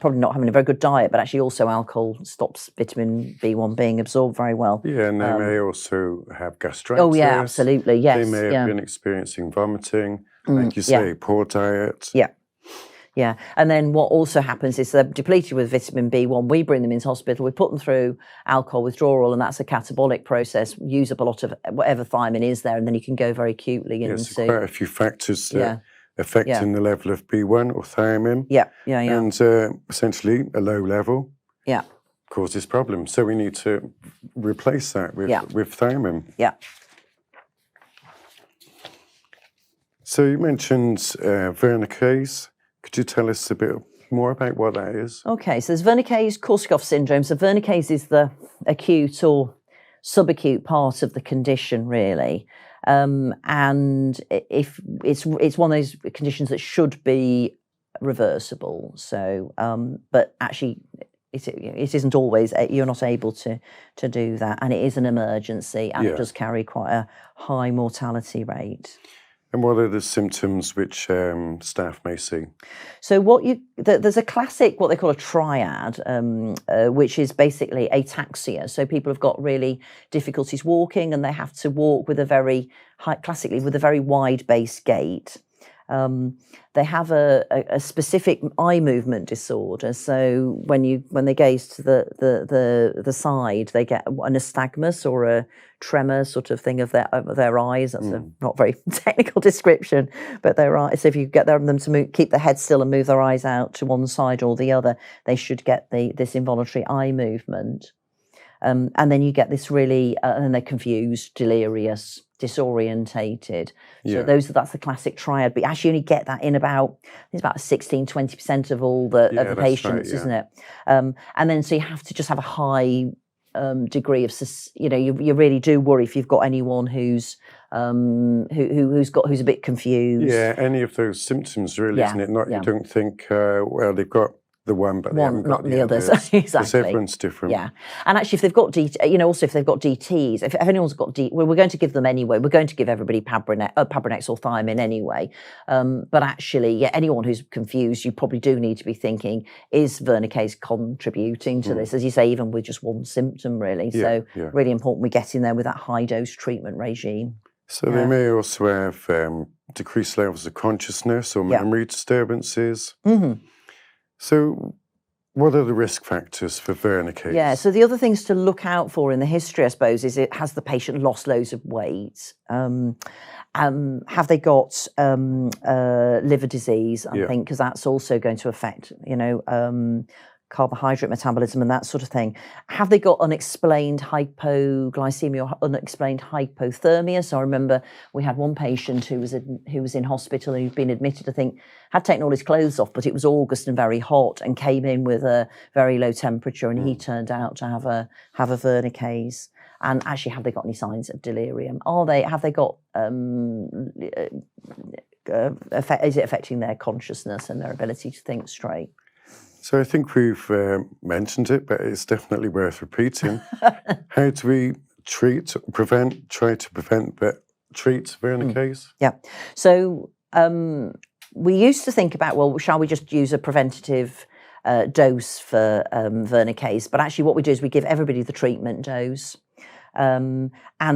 probably not having a very good diet, but actually also alcohol stops vitamin B1 being absorbed very well. Yeah, and they may also have gastritis. Oh, yeah, absolutely, yes. They may have been experiencing vomiting, like you say, poor diet. Yeah, and then what also happens is they're depleted with vitamin B1. We bring them into hospital, we put them through alcohol withdrawal, and that's a catabolic process. Use up a lot of whatever thiamine is there, and then you can go very acutely into... Yes, quite a few factors that affecting the level of B1 or thiamine. And essentially a low level causes problems. So we need to replace that with thiamine. So you mentioned Vernicase. Could you tell us a bit more about what that is? Okay, so there's Vernicase-Korsakoff syndrome. So Vernicase is the acute or subacute part of the condition, really. And if it's one of those conditions that should be reversible. So, but actually, it isn't always. You're not able to do that, and it is an emergency, and it does carry quite a high mortality rate. And what are the symptoms which staff may see? So there's a classic, what they call a triad, which is basically ataxia. So people have got really difficulties walking, and they have to walk with classically with a very wide base gait. They have a specific eye movement disorder. So when they gaze to the side, they get an nystagmus or a tremor sort of thing of their eyes. That's a not very technical description, but their eyes. So if you get them to keep their head still and move their eyes out to one side or the other, they should get this involuntary eye movement. And then you get this really, and they're confused, delirious, disorientated. So that's the classic triad. But you actually only get that in about 16-20% of all the patients, isn't it? And then so you have to just have a high degree of, you really do worry if you've got anyone who's a bit confused. Yeah, any of those symptoms, really, isn't it? You don't think, they've got the one, but not the others. Exactly. Because everyone's different. Yeah, and actually, if they've got also if they've got DTs, if anyone's got we're going to give them anyway. We're going to give everybody Pabrinex or thiamine anyway. But actually, anyone who's confused, you probably do need to be thinking: is Vernicase contributing to this? As you say, even with just one symptom, really. So really important we get in there with that high dose treatment regime. So they may also have decreased levels of consciousness or memory disturbances. So what are the risk factors for Vernicase? Yeah, so the other things to look out for in the history, I suppose, is has the patient lost loads of weight? Have they got liver disease, I think, because that's also going to affect, carbohydrate metabolism and that sort of thing. Have they got unexplained hypoglycemia or unexplained hypothermia? So I remember we had one patient who was in hospital who'd been admitted, I think, had taken all his clothes off, but it was August and very hot, and came in with a very low temperature, and he turned out to have a Vernicase. And actually, have they got any signs of delirium? Have they got is it affecting their consciousness and their ability to think straight? So I think we've mentioned it, but it's definitely worth repeating. How do we try to prevent Vernicase? Yeah. So we used to think about, well, shall we just use a preventative dose for Vernicase? But actually what we do is we give everybody the treatment dose. And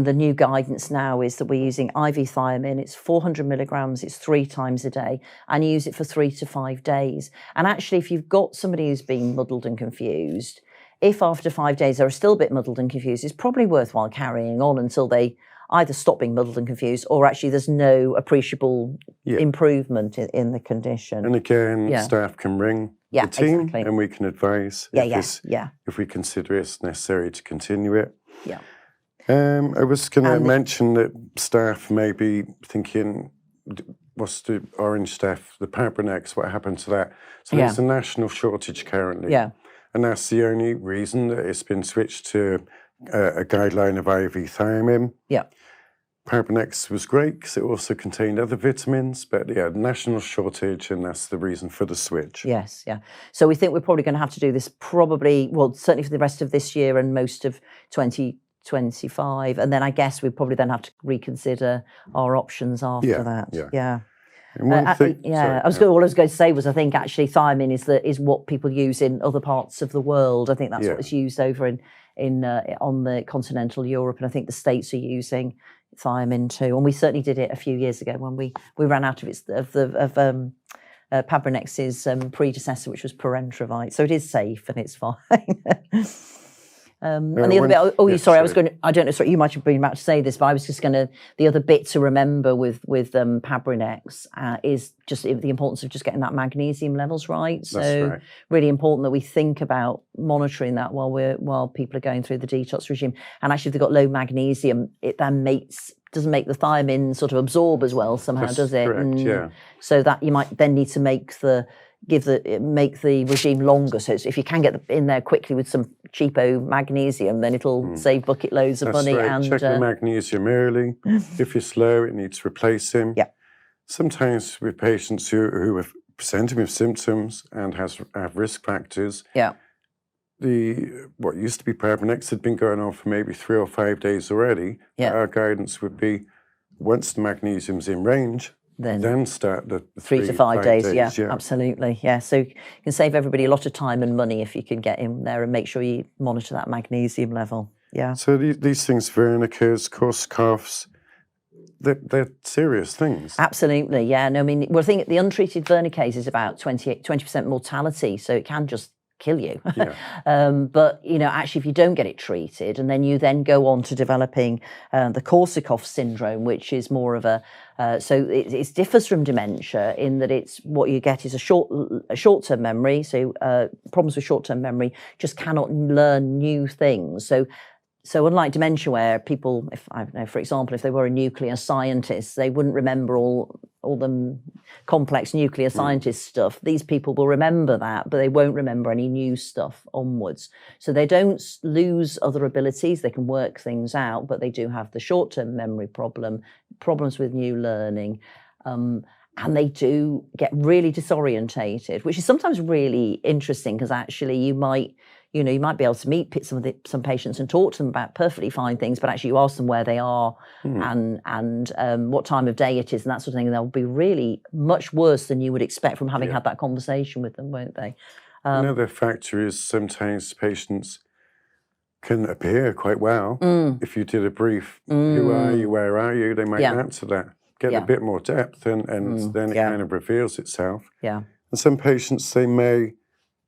the new guidance now is that we're using IV thiamine. It's 400 milligrams. It's 3 times a day, and you use it for 3 to 5 days. And actually, if you've got somebody who's been muddled and confused, if after 5 days they're still a bit muddled and confused, it's probably worthwhile carrying on until they either stop being muddled and confused, or actually there's no appreciable improvement in the condition. And again, staff can ring the team and we can advise if we consider it's necessary to continue it. Yeah. I was going to mention that staff may be thinking, what's the orange stuff, the Pabrinex, what happened to that? So there's a national shortage currently. Yeah. And that's the only reason that it's been switched to a guideline of IV thiamine. Yeah. Pabrinex was great because it also contained other vitamins, but national shortage, and that's the reason for the switch. Yes, yeah. So we think we're probably going to have to do this certainly for the rest of this year and most of 2025, and then I guess we probably then have to reconsider our options after that. Yeah. I was going to say was I think actually thiamine is what people use in other parts of the world. I think that's what it's used over on the continental Europe, and I think the States are using thiamine too. And we certainly did it a few years ago when we ran out of Pabrinex's predecessor, which was Parentrovite. So it is safe and it's fine. And the other bit, I don't know, sorry, you might have been about to say this, but I was just the other bit to remember with Pabrinex is just the importance of just getting that magnesium levels right. So really important that we think about monitoring that while people are going through the detox regime. And actually if they've got low magnesium, it then doesn't make the thiamine sort of absorb as well somehow, does it? Correct, So that you might then need to make the regime longer. So if you can get in there quickly with some cheapo magnesium, then it'll save bucket loads of money. Right. And check the magnesium early. If it's low, it needs replacing. Yeah. Sometimes with patients who are presenting with symptoms and have risk factors. Yeah. What used to be Pabrinex had been going on for maybe 3 or 5 days already. Yeah. Our guidance would be once the magnesium's in range, then start the 3 to 5 days. Yeah, absolutely. Yeah, so you can save everybody a lot of time and money if you can get in there and make sure you monitor that magnesium level. Yeah. So these things, Wernicke's, course coughs, they're serious things. Absolutely. Yeah. No, I mean, I think the untreated Wernicke's is about 20% mortality, so it can just kill you. But actually if you don't get it treated and then you then go on to developing the Korsakoff syndrome, which is more of it differs from dementia in that it's what you get is a short-term memory. So problems with short-term memory, just cannot learn new things. So unlike dementia, where people, for example, if they were a nuclear scientist, they wouldn't remember all the complex nuclear scientist stuff. These people will remember that, but they won't remember any new stuff onwards. So they don't lose other abilities. They can work things out, but they do have the short-term memory problems with new learning. And they do get really disorientated, which is sometimes really interesting because actually you might be able to meet some patients and talk to them about perfectly fine things, but actually you ask them where they are and what time of day it is and that sort of thing, and they'll be really much worse than you would expect from having had that conversation with them, won't they? Another factor is sometimes patients can appear quite well. If you did a brief, who are you, where are you, they might answer that. Get a bit more depth and then it kind of reveals itself. Yeah. And some patients, they may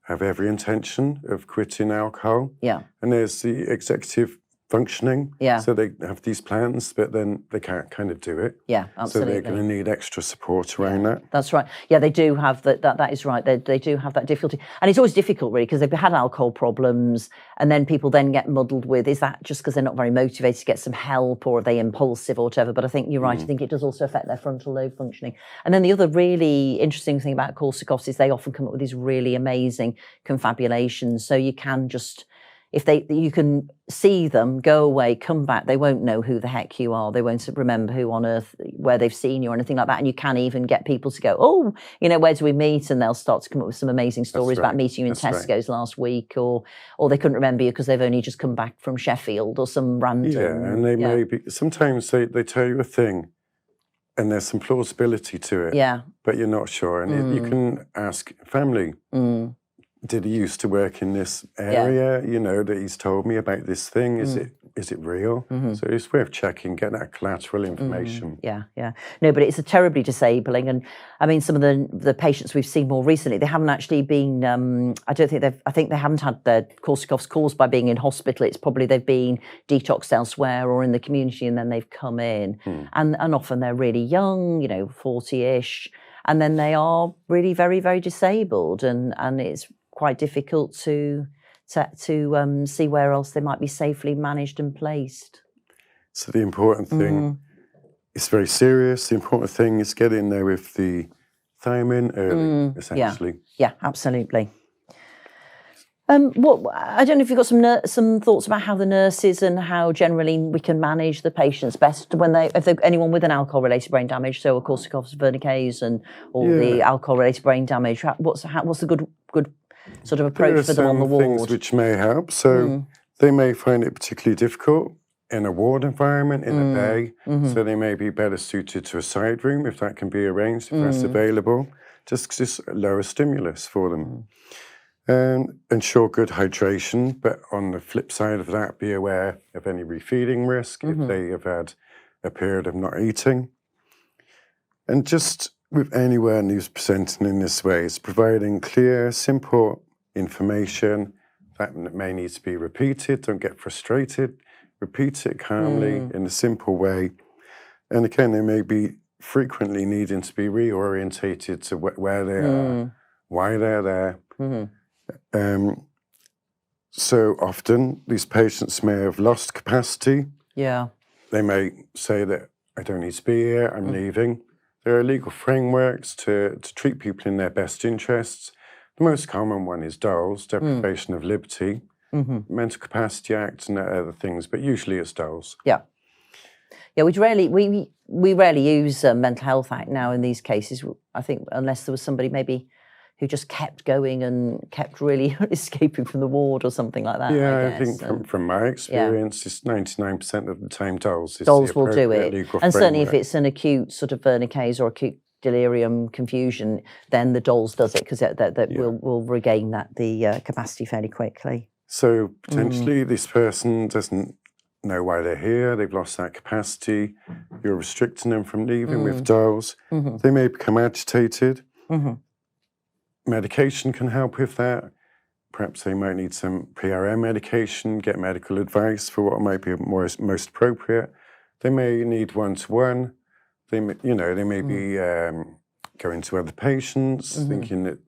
have every intention of quitting alcohol. Yeah. And there's the executive functioning. Yeah. So they have these plans, but then they can't kind of do it. Yeah, absolutely. So they're going to need extra support around that. That's right. Yeah, they do have that. That is right. They do have that difficulty. And it's always difficult, really, because they've had alcohol problems and then people then get muddled with, is that just because they're not very motivated to get some help or are they impulsive or whatever? But I think you're right. I think it does also affect their frontal lobe functioning. And then the other really interesting thing about Korsakoffs is they often come up with these really amazing confabulations. So you can just... you can see them, go away, come back, they won't know who the heck you are. They won't remember who on earth, where they've seen you or anything like that. And you can even get people to go, where do we meet? And they'll start to come up with some amazing stories about meeting you in Tesco's last week, or they couldn't remember you because they've only just come back from Sheffield or some random... Yeah, and they may be... Sometimes they tell you a thing and there's some plausibility to it. Yeah. But you're not sure. And you can ask family... Did he used to work in this area? That he's told me about this thing. Is is it real? So it's worth checking, get that collateral information. Yeah. No, but it's a terribly disabling. And I mean, some of the patients we've seen more recently, they haven't actually been, I think they haven't had their Korsakoff's caused by being in hospital. It's probably they've been detoxed elsewhere or in the community and then they've come in. And often they're really young, 40-ish. And then they are really very, very disabled. And it's quite difficult to see where else they might be safely managed and placed. So the important thing, it's very serious. The important thing is get in there with the thiamine early, essentially. Yeah, absolutely. I don't know if you've got some thoughts about how the nurses and how generally we can manage the patients best when if anyone with an alcohol-related brain damage, so of course Wernicke's or the alcohol-related brain damage. What's the good sort of approach for them on the ward? Things which may help. So they may find it particularly difficult in a ward environment, in a bay. So they may be better suited to a side room if that can be arranged, if that's available. Just 'cause it's a lower stimulus for them. And ensure good hydration, but on the flip side of that, be aware of any refeeding risk if they have had a period of not eating. And just with anyone who's presenting in this way, it's providing clear, simple information that may need to be repeated. Don't get frustrated. Repeat it calmly in a simple way. And again, they may be frequently needing to be reorientated to where they are, why they're there. So often these patients may have lost capacity. Yeah. They may say that I don't need to be here, I'm leaving. There are legal frameworks to treat people in their best interests. The most common one is DOLS, deprivation of liberty, Mental Capacity Act and other things, but usually it's DOLS. Yeah, we rarely use Mental Health Act now in these cases. I think unless there was somebody maybe who just kept going and kept really escaping from the ward or something like that. Yeah, I think from my experience, it's 99% of the time DOLS is DOLS the will do appropriate it. legal And certainly if framework. it's an acute sort of Wernicke's or acute delirium confusion, then the DOLS does it because will regain the capacity fairly quickly. So potentially this person doesn't know why they're here, they've lost that capacity, you're restricting them from leaving with DOLS. They may become agitated. Medication can help with that. Perhaps they might need some PRM medication, get medical advice for what might be most appropriate. They may need one-to-one. They may be going to other patients, thinking that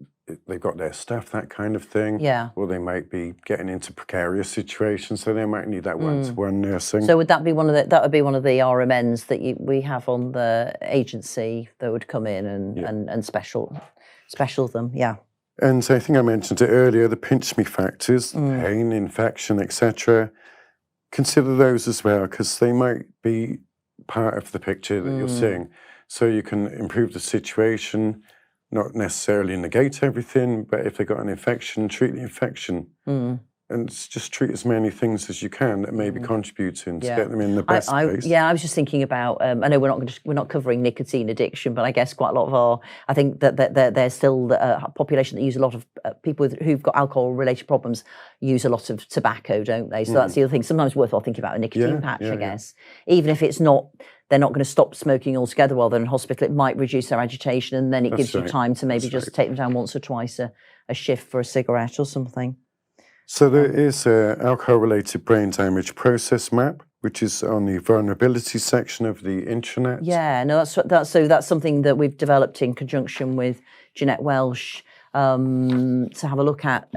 they've got their stuff, that kind of thing. Yeah. Or they might be getting into precarious situations, so they might need that one-to-one nursing. So would that be one of the RMNs that we have on the agency that would come in and special them? Yeah. And so I think I mentioned it earlier, the pinch me factors, pain, infection, etc. Consider those as well, because they might be part of the picture that you're seeing. So you can improve the situation, not necessarily negate everything, but if they've got an infection, treat the infection. And just treat as many things as you can that may be contributing to get them in the best place. Yeah, I was just thinking about. I know we're not covering nicotine addiction, but I guess quite a lot of I think that there's still a population that use a lot of people who've got alcohol-related problems use a lot of tobacco, don't they? So that's the other thing. Sometimes worthwhile thinking about a nicotine patch, I guess, even if it's not. They're not going to stop smoking altogether while they're in hospital. It might reduce their agitation, and then it gives you time to maybe just take them down once or twice a shift for a cigarette or something. So there is an alcohol-related brain damage process map, which is on the vulnerability section of the intranet. Yeah, no, that's something that we've developed in conjunction with Jeanette Welsh to have a look at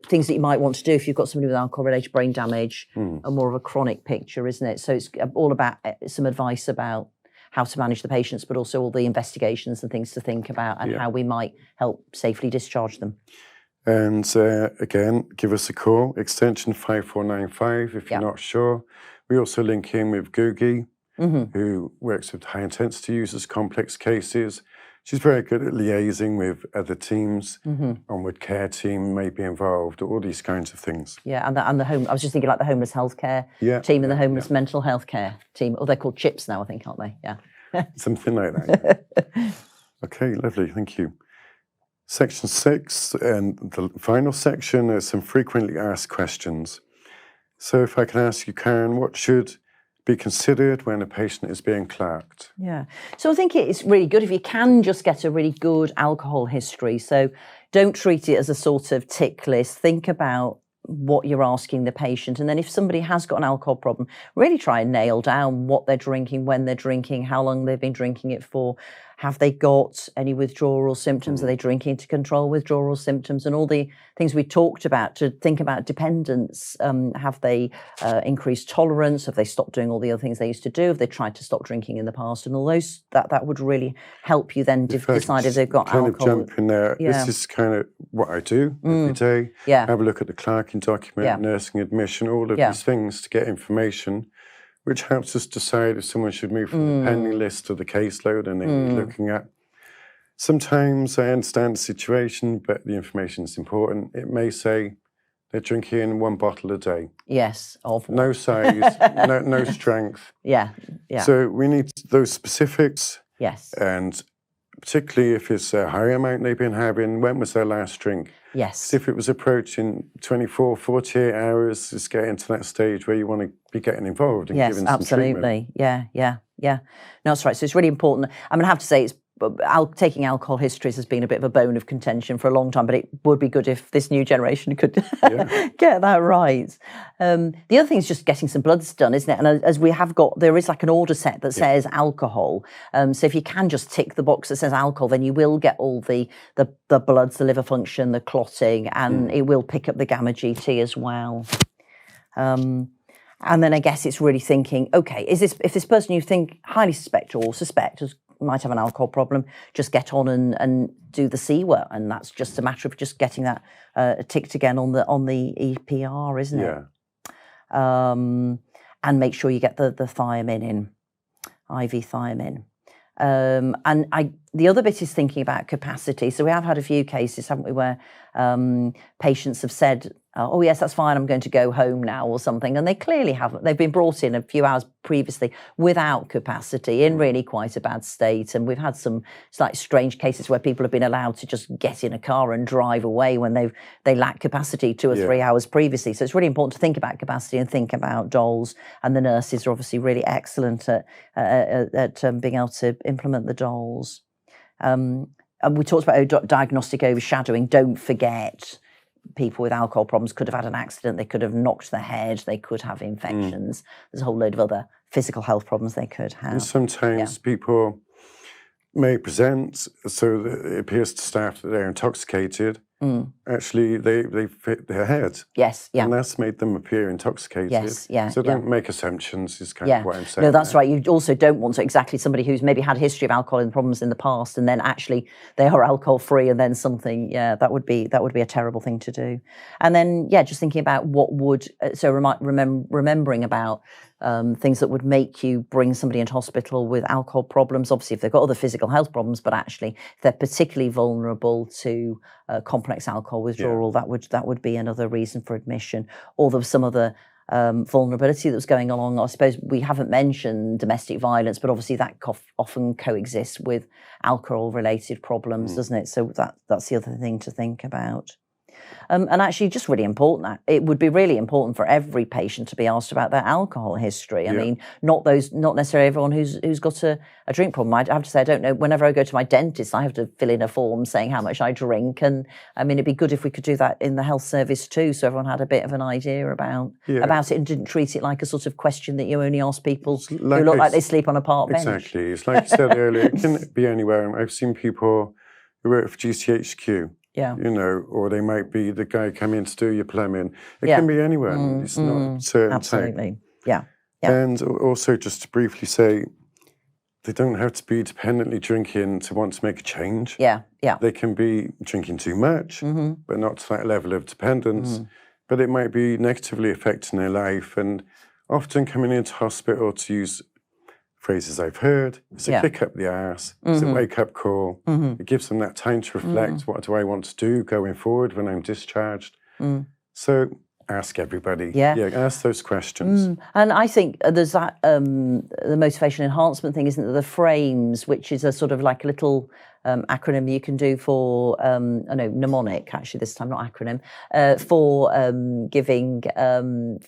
things that you might want to do if you've got somebody with alcohol-related brain damage, a more of a chronic picture, isn't it? So it's all about some advice about how to manage the patients, but also all the investigations and things to think about and how we might help safely discharge them. And again, give us a call, extension 5495 if you're not sure. We also link in with Gugi, who works with high-intensity users, complex cases. She's very good at liaising with other teams, onward care team may be involved, all these kinds of things. Yeah, and the home. I was just thinking like the homeless healthcare team and the homeless mental health care team. Oh, they're called CHIPS now, I think, aren't they? Yeah. Something like that. Okay, lovely, thank you. Section 6, and the final section, are some frequently asked questions. So if I can ask you, Karen, what should be considered when a patient is being clerked? Yeah. So I think it's really good if you can just get a really good alcohol history. So don't treat it as a sort of tick list. Think about what you're asking the patient. And then if somebody has got an alcohol problem, really try and nail down what they're drinking, when they're drinking, how long they've been drinking it for. Have they got any withdrawal symptoms? Are they drinking to control withdrawal symptoms? And all the things we talked about to think about dependence. Have they increased tolerance? Have they stopped doing all the other things they used to do? Have they tried to stop drinking in the past? And all those, that would really help you then decide if they've got kind alcohol. Kind of jump in there. Yeah. This is kind of what I do every day. Yeah. Have a look at the clerking document, nursing admission, all of these things to get information, which helps us decide if someone should move from the pending list to the caseload and then looking at. Sometimes I understand the situation, but the information is important. It may say they're drinking 1 bottle a day. Yes. No size, no strength. Yeah. So we need those specifics. Yes. And particularly if it's a higher amount they've been having, when was their last drink? Yes. If it was approaching 24, 48 hours, it's getting to that stage where you want to be getting involved and giving some treatment. Yeah. No, that's right. So it's really important. I'm going to have to say taking alcohol histories has been a bit of a bone of contention for a long time, but it would be good if this new generation could get that right. The other thing is just getting some bloods done, isn't it? And as we have got, there is like an order set that says alcohol. So if you can just tick the box that says alcohol, then you will get all the bloods, the liver function, the clotting, and it will pick up the gamma GT as well. And then I guess it's really thinking, okay, if this person you think highly suspect or suspect might have an alcohol problem, just get on and do the CWA, and that's just a matter of just getting that ticked again on the EPR, isn't it? Yeah. And make sure you get the thiamine in, IV thiamine. And the other bit is thinking about capacity. So we have had a few cases, haven't we, where patients have said, oh yes, that's fine, I'm going to go home now or something. And they clearly haven't. They've been brought in a few hours previously without capacity, in really quite a bad state. And we've had some slightly strange cases where people have been allowed to just get in a car and drive away when they lack capacity 2 or 3 hours previously. So it's really important to think about capacity and think about DOLs. And the nurses are obviously really excellent at being able to implement the DOLs. And we talked about diagnostic overshadowing. Don't forget, people with alcohol problems could have had an accident, they could have knocked their head, they could have infections. There's a whole load of other physical health problems they could have. And sometimes people may present so that it appears to staff that they're intoxicated. Actually, they fit their head. Yes, yeah. And that's made them appear intoxicated. Yes, yeah. So don't make assumptions is kind of what I'm saying. No, that's right. You also don't want exactly somebody who's maybe had a history of alcohol and problems in the past, and then actually they are alcohol free, and then something. Yeah, that would be a terrible thing to do. And then just thinking about what would remembering about things that would make you bring somebody into hospital with alcohol problems. Obviously, if they've got other physical health problems, but actually if they're particularly vulnerable to complex alcohol withdrawal, that would be another reason for admission. Or there was some other vulnerability that was going along. I suppose we haven't mentioned domestic violence, but obviously that often coexists with alcohol-related problems, doesn't it? So that's the other thing to think about. And actually, just really important, it would be really important for every patient to be asked about their alcohol history. I mean, not necessarily everyone who's got a drink problem. I have to say, I don't know, whenever I go to my dentist, I have to fill in a form saying how much I drink. And I mean, it'd be good if we could do that in the health service too, so everyone had a bit of an idea about it and didn't treat it like a sort of question that you only ask people who look like they sleep on a park bench. Exactly. It's like you said earlier, it can be anywhere. I've seen people who work for GCHQ. Yeah. Or they might be the guy coming to do your plumbing. It can be anywhere. It's not a certain absolutely. type. Yeah. And also, just to briefly say, they don't have to be dependently drinking to want to make a change. Yeah. They can be drinking too much, but not to that level of dependence. But it might be negatively affecting their life. And often coming into hospital, to use phrases I've heard, it's a kick up the arse, it's a wake-up call. It gives them that time to reflect, what do I want to do going forward when I'm discharged? So ask everybody. Ask those questions. And I think there's that, the motivation enhancement thing, isn't there? The frames, which is a sort of like a little acronym you can do for, mnemonic, actually this time, not acronym, for giving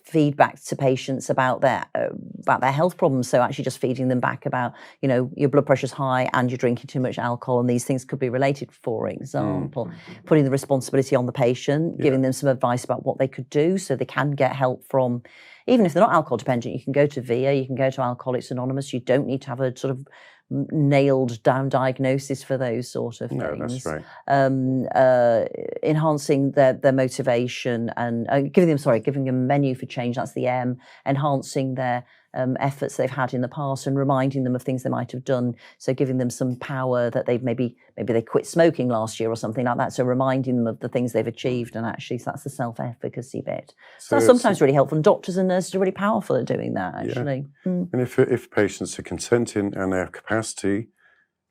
feedback to patients about their health problems. So actually just feeding them back about, your blood pressure's high and you're drinking too much alcohol, and these things could be related, for example. Putting the responsibility on the patient, giving them some advice about what they could do so they can get help from, even if they're not alcohol dependent, you can go to VIA, you can go to Alcoholics Anonymous. You don't need to have a sort of nailed down diagnosis for those sort of things. No, that's right. Enhancing their motivation and giving them a menu for change. That's the M. Enhancing their efforts they've had in the past and reminding them of things they might have done. So giving them some power that they've maybe they quit smoking last year or something like that. So reminding them of the things they've achieved, and actually so that's the self-efficacy bit. So that's sometimes really helpful, and doctors and nurses are really powerful at doing that, actually. Yeah. And if patients are consenting and they have capacity,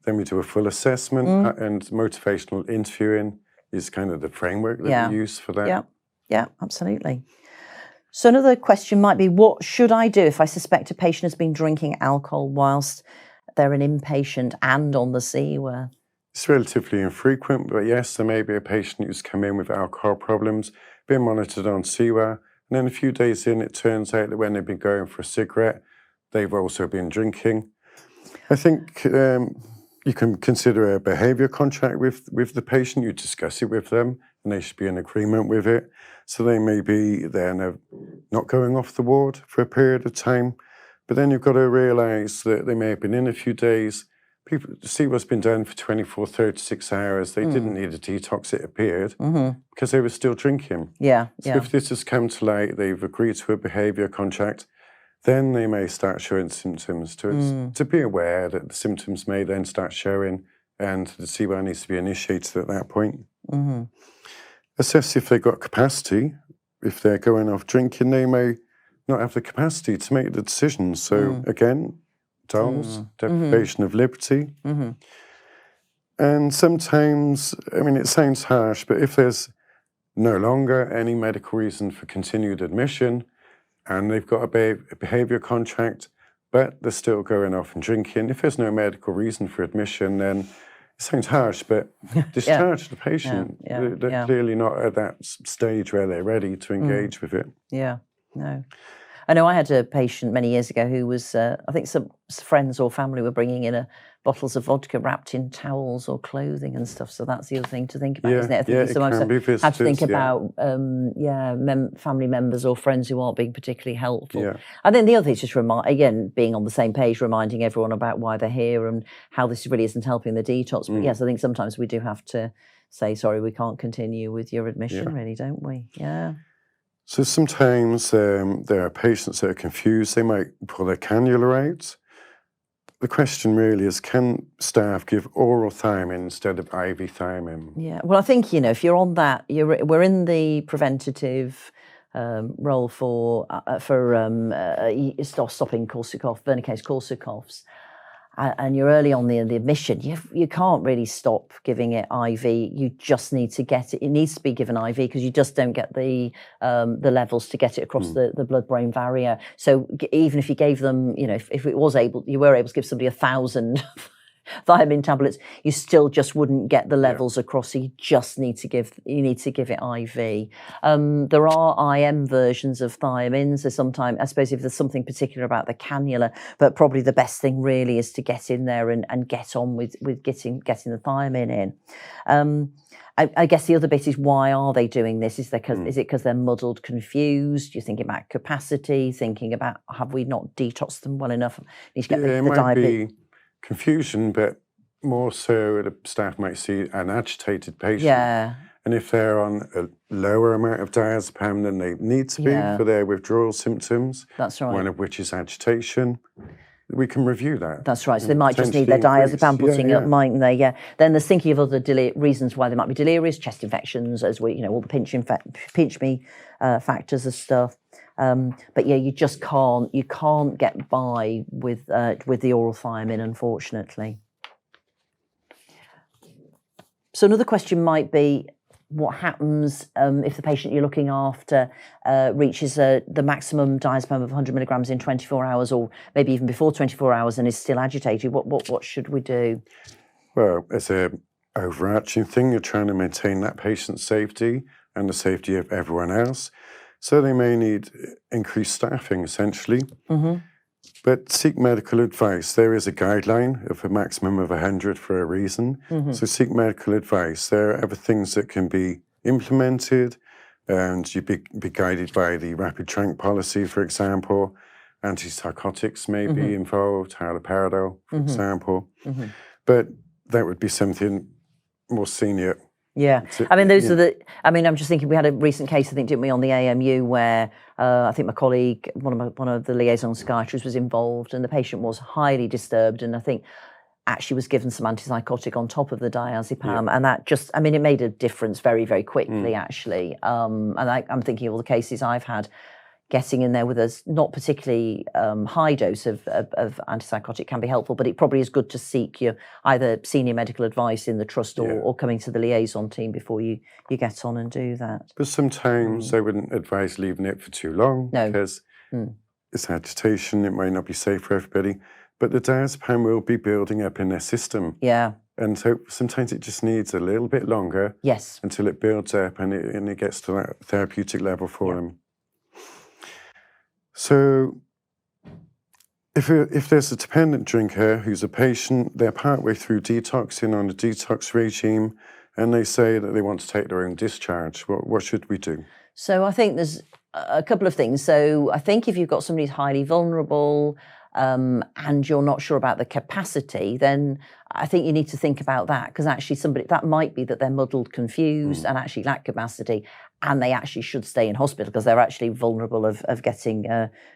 then we do a full assessment, and motivational interviewing is kind of the framework that we use for that. Yeah, absolutely. So another question might be, what should I do if I suspect a patient has been drinking alcohol whilst they're an inpatient and on the CWA? It's relatively infrequent, but yes, there may be a patient who's come in with alcohol problems, been monitored on CWA, and then a few days in, it turns out that when they've been going for a cigarette, they've also been drinking. I think you can consider a behaviour contract with the patient. You discuss it with them, and they should be in agreement with it. So they may be then not going off the ward for a period of time, but then you've got to realise that they may have been in a few days. People see what's been done for 24, 36 hours. They didn't need a detox, it appeared, because they were still drinking. So if this has come to light, they've agreed to a behaviour contract, then they may start showing symptoms. To be aware that the symptoms may then start showing, and the CWA needs to be initiated at that point. Assess if they've got capacity. If they're going off drinking, they may not have the capacity to make the decisions. So again, DOLS, deprivation of liberty. And sometimes, it sounds harsh, but if there's no longer any medical reason for continued admission and they've got a behaviour contract, but they're still going off and drinking, if there's no medical reason for admission, then it sounds harsh, but discharge the patient. They're clearly not at that stage where they're ready to engage with it. I know I had a patient many years ago who was, I think some friends or family were bringing in bottles of vodka wrapped in towels or clothing and stuff. So that's the other thing to think about, isn't it? I think sometimes have to think about, family members or friends who aren't being particularly helpful. And then the other thing is just being on the same page, reminding everyone about why they're here and how this really isn't helping the detox. But yes, I think sometimes we do have to say, sorry, we can't continue with your admission, really, don't we? So sometimes there are patients that are confused. They might pull their cannula out. The question really is, can staff give oral thiamine instead of IV thiamine? Well, I think, if you're on that, we're in the preventative role for stopping Korsakoff-Wernicke's-Korsakoffs. And you're early on the admission, you can't really stop giving it IV. You just need to get it. It needs to be given IV because you just don't get the levels to get it across the blood-brain barrier. So even if you gave them, if you were able to give somebody 1,000 thiamine tablets, you still just wouldn't get the levels across. So you need to give it IV. There are IM versions of thiamines. So sometimes, I suppose, if there's something particular about the cannula, but probably the best thing really is to get in there and get on with getting the thiamine in. I guess the other bit is, why are they doing this? Is it because they're muddled, confused? You're thinking about capacity, thinking about, have we not detoxed them well enough? Need to get the diabetes. Confusion, but more so the staff might see an agitated patient. And if they're on a lower amount of diazepam than they need to be for their withdrawal symptoms, that's right, one of which is agitation, we can review that. That's right. So they might just need their diazepam putting up, mightn't they? Then there's thinking of other reasons why they might be delirious, chest infections, all the pinch me factors and stuff. But you just can't get by with the oral thiamine, unfortunately. So another question might be, what happens if the patient you're looking after reaches the maximum diazepam of 100 milligrams in 24 hours, or maybe even before 24 hours, and is still agitated? What should we do? Well, as a overarching thing, you're trying to maintain that patient's safety and the safety of everyone else. So they may need increased staffing, essentially. But seek medical advice. There is a guideline of a maximum of 100 for a reason. So seek medical advice. There are other things that can be implemented, and you'd be guided by the rapid tranq policy, for example. Antipsychotics may be involved, haloperidol, for example. But that would be something more senior. Yeah, I mean, those are the. I mean, I'm just thinking. We had a recent case, I think, didn't we, on the AMU, where I think my colleague, one of the liaison psychiatrists, was involved, and the patient was highly disturbed, and I think actually was given some antipsychotic on top of the diazepam, and that just, I mean, it made a difference very, very quickly, actually. And I'm thinking of all the cases I've had. Getting in there with a not particularly high dose of antipsychotic can be helpful, but it probably is good to seek your either senior medical advice in the trust or coming to the liaison team before you get on and do that. But sometimes I wouldn't advise leaving it for too long because it's agitation, it might not be safe for everybody, but the diazepam will be building up in their system. Yeah. And so sometimes it just needs a little bit longer until it builds up and it gets to that therapeutic level for them. So if there's a dependent drinker who's a patient, they're partway through detoxing on a detox regime, and they say that they want to take their own discharge, what should we do? So I think there's a couple of things. So I think if you've got somebody who's highly vulnerable and you're not sure about the capacity, then I think you need to think about that, because actually that might be that they're muddled, confused, and actually lack capacity, and they actually should stay in hospital because they're actually vulnerable of getting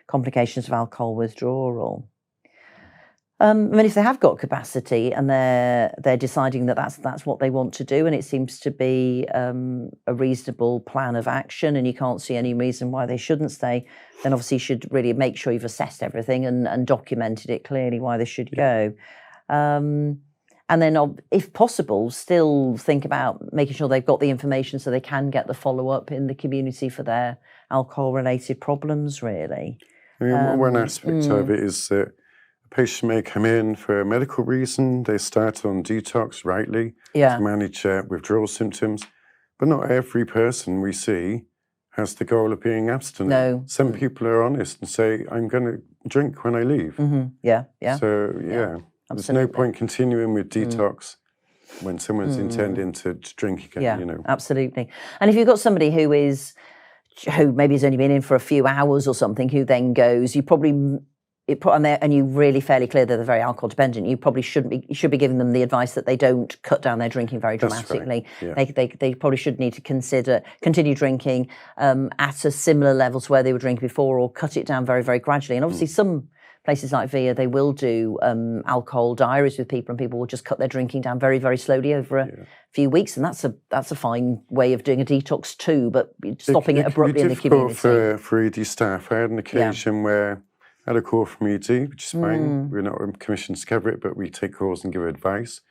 complications of alcohol withdrawal. I mean, if they have got capacity and they're deciding that that's what they want to do, and it seems to be a reasonable plan of action, and you can't see any reason why they shouldn't stay, then obviously you should really make sure you've assessed everything and documented it clearly why they should go. And then, if possible, still think about making sure they've got the information so they can get the follow-up in the community for their alcohol-related problems, really. I mean, one aspect of it is that a patient may come in for a medical reason. They start on detox rightly to manage withdrawal symptoms. But not every person we see has the goal of being abstinent. No. Some people are honest and say, I'm going to drink when I leave. So, there's no point continuing with detox when someone's intending to drink again, you know. Absolutely. And if you've got somebody who maybe has only been in for a few hours or something, who then goes, and you're really fairly clear that they're very alcohol dependent, you should be giving them the advice that they don't cut down their drinking very dramatically. Right. They probably should need to continue drinking at a similar level to where they were drinking before, or cut it down very, very gradually. And obviously some places like VIA, they will do alcohol diaries with people, and people will just cut their drinking down very, very slowly over a few weeks, and that's a fine way of doing a detox too, but stopping it abruptly in the community. For ED staff, I had an occasion where I had a call from ED, which is fine. We're not commissioned to cover it, but we take calls and give advice.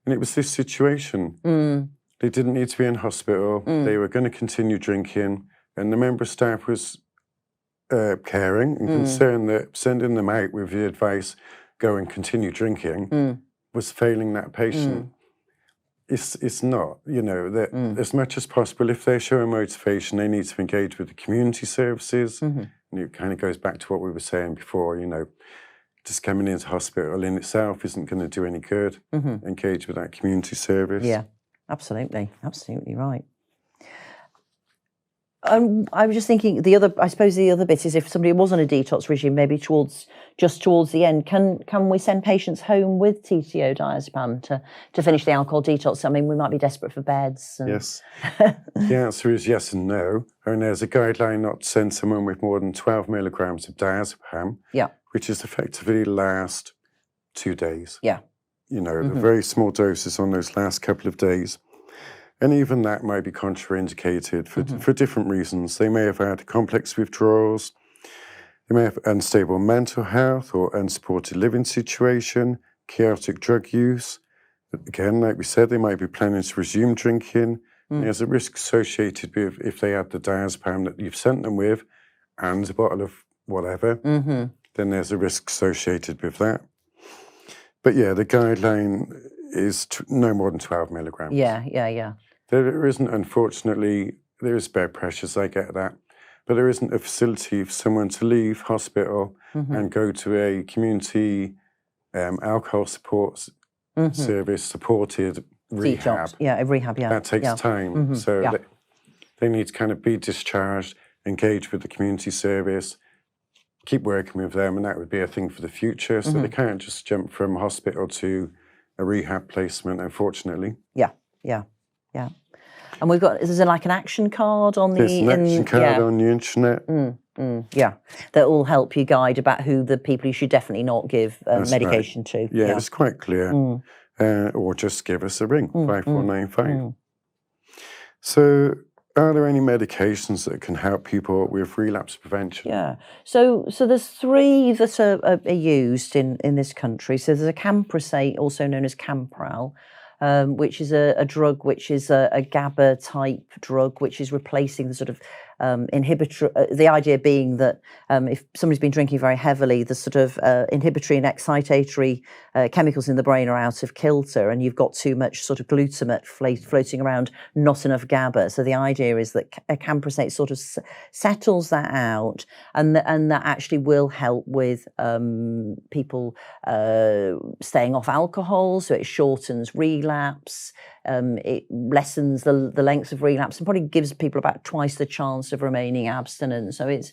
And it was this situation. They didn't need to be in hospital. They were going to continue drinking, and the member of staff was caring and concerned that sending them out with the advice, go and continue drinking, was failing that patient. It's not, you know, that as much as possible, if they're showing motivation, they need to engage with the community services. And it kind of goes back to what we were saying before, you know, just coming into hospital in itself isn't going to do any good. Engage with that community service. Yeah, absolutely. Absolutely right. I was just thinking the other bit is if somebody was on a detox regime, maybe towards the end, can we send patients home with TTO diazepam to finish the alcohol detox? I mean, we might be desperate for beds. Yes. The answer is yes and no. And there's a guideline not to send someone with more than 12 milligrams of diazepam, which is effectively the last 2 days. You know, the very small doses on those last couple of days. And even that might be contraindicated for different reasons. They may have had complex withdrawals, they may have unstable mental health or unsupported living situation, chaotic drug use. Again, like we said, they might be planning to resume drinking. There's a risk associated with if they had the diazepam that you've sent them with and a bottle of whatever, then there's a risk associated with that. But yeah, the guideline is no more than 12 milligrams. Yeah. There isn't, unfortunately, there is bed pressures, I get that, but there isn't a facility for someone to leave hospital and go to a community alcohol support service supported rehab. Detox. Yeah, a rehab, yeah. That takes time. So they need to kind of be discharged, engage with the community service, keep working with them, and that would be a thing for the future. So they can't just jump from hospital to a rehab placement, unfortunately. Yeah. And we've got, is there like an action card on the... There's an action card on the internet. Yeah, that will help you guide about who the people you should definitely not give medication to. Yeah, it's quite clear. Or just give us a ring, 5495. So are there any medications that can help people with relapse prevention? Yeah, so there's 3 that are used in this country. So there's a camprosate, also known as Campral, which is a drug which is a GABA type drug, which is replacing the sort of inhibitory, the idea being that if somebody's been drinking very heavily, the sort of inhibitory and excitatory chemicals in the brain are out of kilter, and you've got too much sort of glutamate floating around, not enough GABA. So the idea is that a camprosate sort of settles that out, and that actually will help with people staying off alcohol. So it shortens relapse. It lessens the length of relapse and probably gives people about twice the chance of remaining abstinent. So it's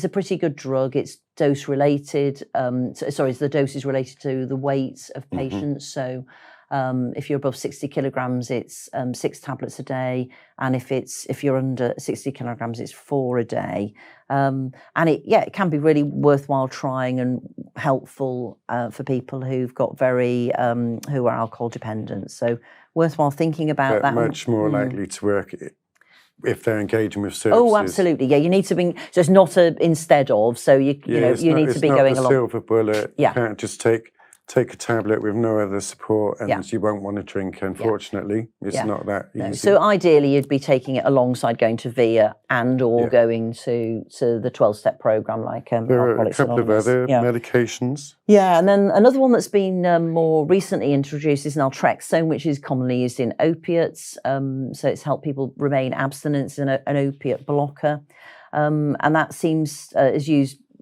a pretty good drug. It's dose related. The dose is related to the weight of patients. So if you're above 60 kilograms, it's 6 tablets a day, and if you're under 60 kilograms, it's 4 a day. And it can be really worthwhile trying and helpful for people who've got who are alcohol dependent. So worthwhile thinking about that. Much more likely to work if they're engaging with services. Oh, absolutely. Yeah, you need to be. So it's not instead of. So you need to be going along. It's not a silver bullet. Yeah. You can't just take a tablet with no other support and you won't want to drink, unfortunately. It's not that easy. No. So ideally you'd be taking it alongside going to VIA and or going to the 12-step programme like there are a couple of other medications. Yeah, and then another one that's been more recently introduced is naltrexone, which is commonly used in opiates. So it's helped people remain abstinent. It's an opiate blocker. And that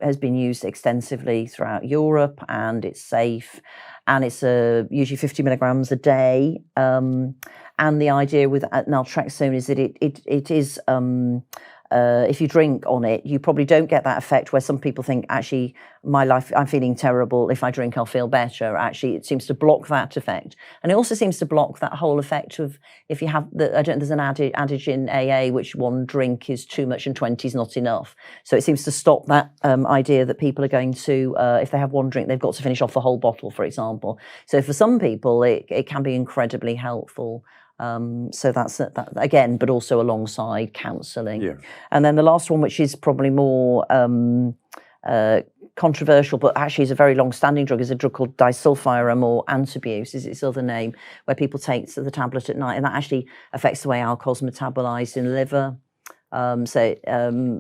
has been used extensively throughout Europe, and it's safe, and it's usually 50 milligrams a day. And the idea with naltrexone is that it is if you drink on it, you probably don't get that effect where some people think, actually, my life, I'm feeling terrible. If I drink, I'll feel better. Actually, it seems to block that effect. And it also seems to block that whole effect of if you have, there's an adage in AA, which 1 drink is too much and 20 is not enough. So it seems to stop that idea that people are going to, if they have 1 drink, they've got to finish off the whole bottle, for example. So for some people, it can be incredibly helpful. So that's that again, but also alongside counselling. Yeah. And then the last one, which is probably more controversial, but actually is a very long-standing drug, is a drug called disulfiram, or Antabuse is its other name, where people take the tablet at night, and that actually affects the way alcohol's metabolised in the liver. So it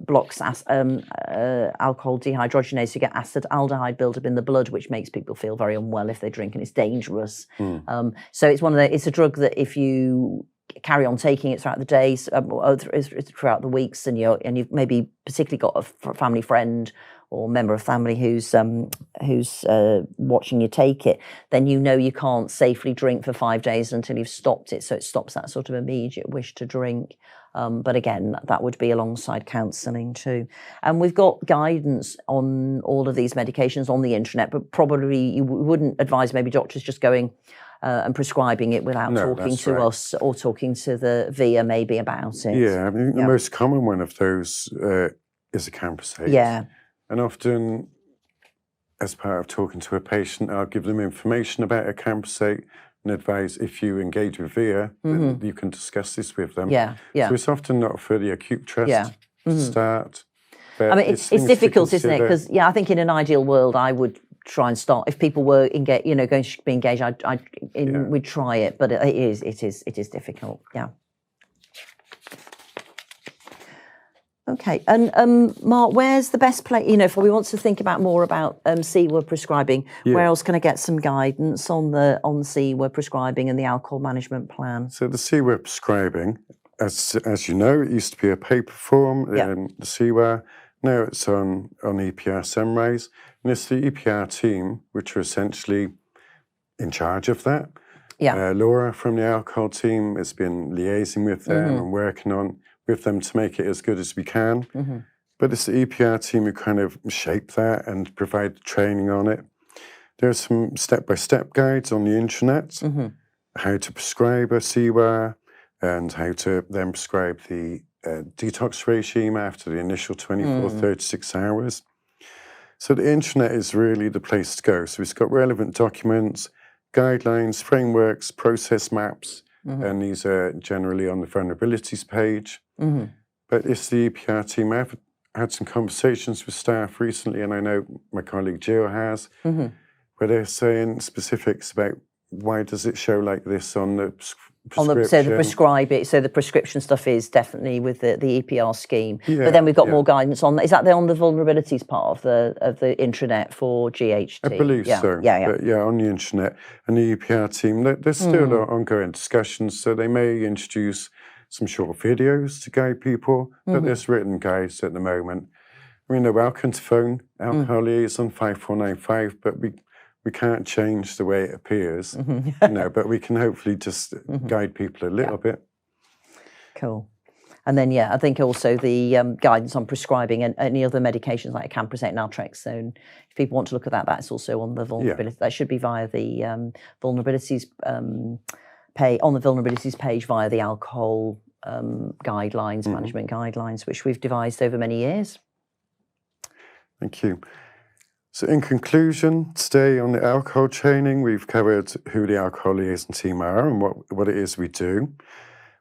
blocks alcohol dehydrogenase. You get acetaldehyde buildup in the blood, which makes people feel very unwell if they drink, and it's dangerous. So it's a drug that if you carry on taking it throughout the days, throughout the weeks, and you've maybe particularly got a family friend or member of family who's watching you take it, then you can't safely drink for 5 days until you've stopped it. So it stops that sort of immediate wish to drink. But again, that would be alongside counselling too. And we've got guidance on all of these medications on the internet, but probably you wouldn't advise maybe doctors just going and prescribing it without talking to us or talking to the VIA maybe about it. Yeah, I mean, the most common one of those is a camprosate. Yeah. And often, as part of talking to a patient, I'll give them information about a camprosate and advise if you engage with VIA, then you can discuss this with them. Yeah. So it's often not for the acute trust to start. I mean, it's difficult, isn't it? Because I think in an ideal world, I would try and start. If people were going to be engaged, we'd try it. But it is difficult. Yeah. Okay, and Mark, where's the best place? You know, if we want to think about more about C-word prescribing, where else can I get some guidance on the C-word prescribing and the alcohol management plan? So the C-word prescribing, as you know, it used to be a paper form, the C-word. Now it's on EPR Sunrise, and it's the EPR team which are essentially in charge of that. Yeah. Laura from the alcohol team has been liaising with them and working on with them to make it as good as we can. But it's the EPR team who kind of shape that and provide training on it. There are some step-by-step guides on the internet, how to prescribe a CWAR and how to then prescribe the detox regime after the initial 24, 36 hours. So the internet is really the place to go. So it's got relevant documents, guidelines, frameworks, process maps, and these are generally on the vulnerabilities page. But it's the EPR team. I've had some conversations with staff recently, and I know my colleague Jill has, where they're saying specifics about why does it show like this on the prescription. So the prescription stuff is definitely with the EPR scheme. But then we've got more guidance on that. Is that on the vulnerabilities part of the intranet for GHT? I believe so. But on the intranet and the EPR team, there's still ongoing discussions. So they may introduce some short videos to guide people, but there's written guides at the moment. I mean, they're welcome to phone Alcohol Liaison 5495, but we can't change the way it appears, but we can hopefully just guide people a little bit. Cool. And then, I think also the guidance on prescribing and any other medications like Camprosate and naltrexone. If people want to look at that, that's also on the vulnerability. That should be via the vulnerabilities on the vulnerabilities page via the alcohol guidelines, management guidelines, which we've devised over many years. Thank you. So in conclusion, today on the alcohol training, we've covered who the alcohol liaison team are and what it is we do.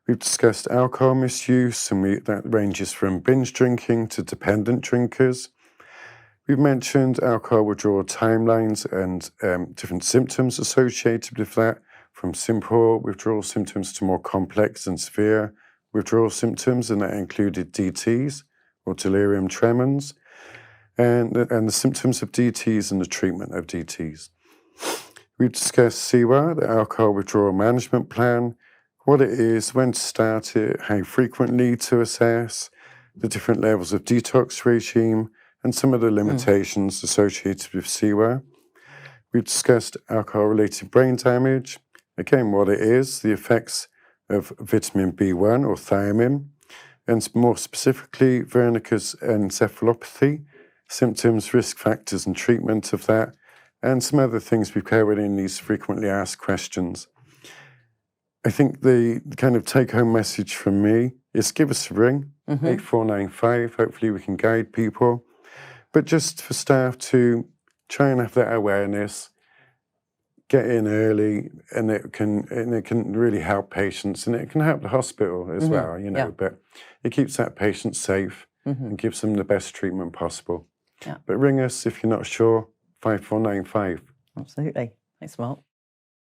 We've discussed alcohol misuse, and that ranges from binge drinking to dependent drinkers. We've mentioned alcohol withdrawal timelines and different symptoms associated with that, from simple withdrawal symptoms to more complex and severe withdrawal symptoms, and that included DTs or delirium tremens. And the symptoms of DTs and the treatment of DTs. We've discussed CWAR, the Alcohol Withdrawal Management Plan, what it is, when to start it, how frequently to assess, the different levels of detox regime, and some of the limitations associated with CWAR. We've discussed alcohol-related brain damage, again, what it is, the effects of vitamin B1 or thiamine, and more specifically, Wernicke's encephalopathy, symptoms, risk factors, and treatment of that, and some other things we've covered in these frequently asked questions. I think the kind of take-home message from me is give us a ring, 8495. Hopefully we can guide people. But just for staff to try and have that awareness, get in early, and it can really help patients, and it can help the hospital as well, but it keeps that patient safe and gives them the best treatment possible. But ring us if you're not sure, 5495. Absolutely. Thanks, Mark.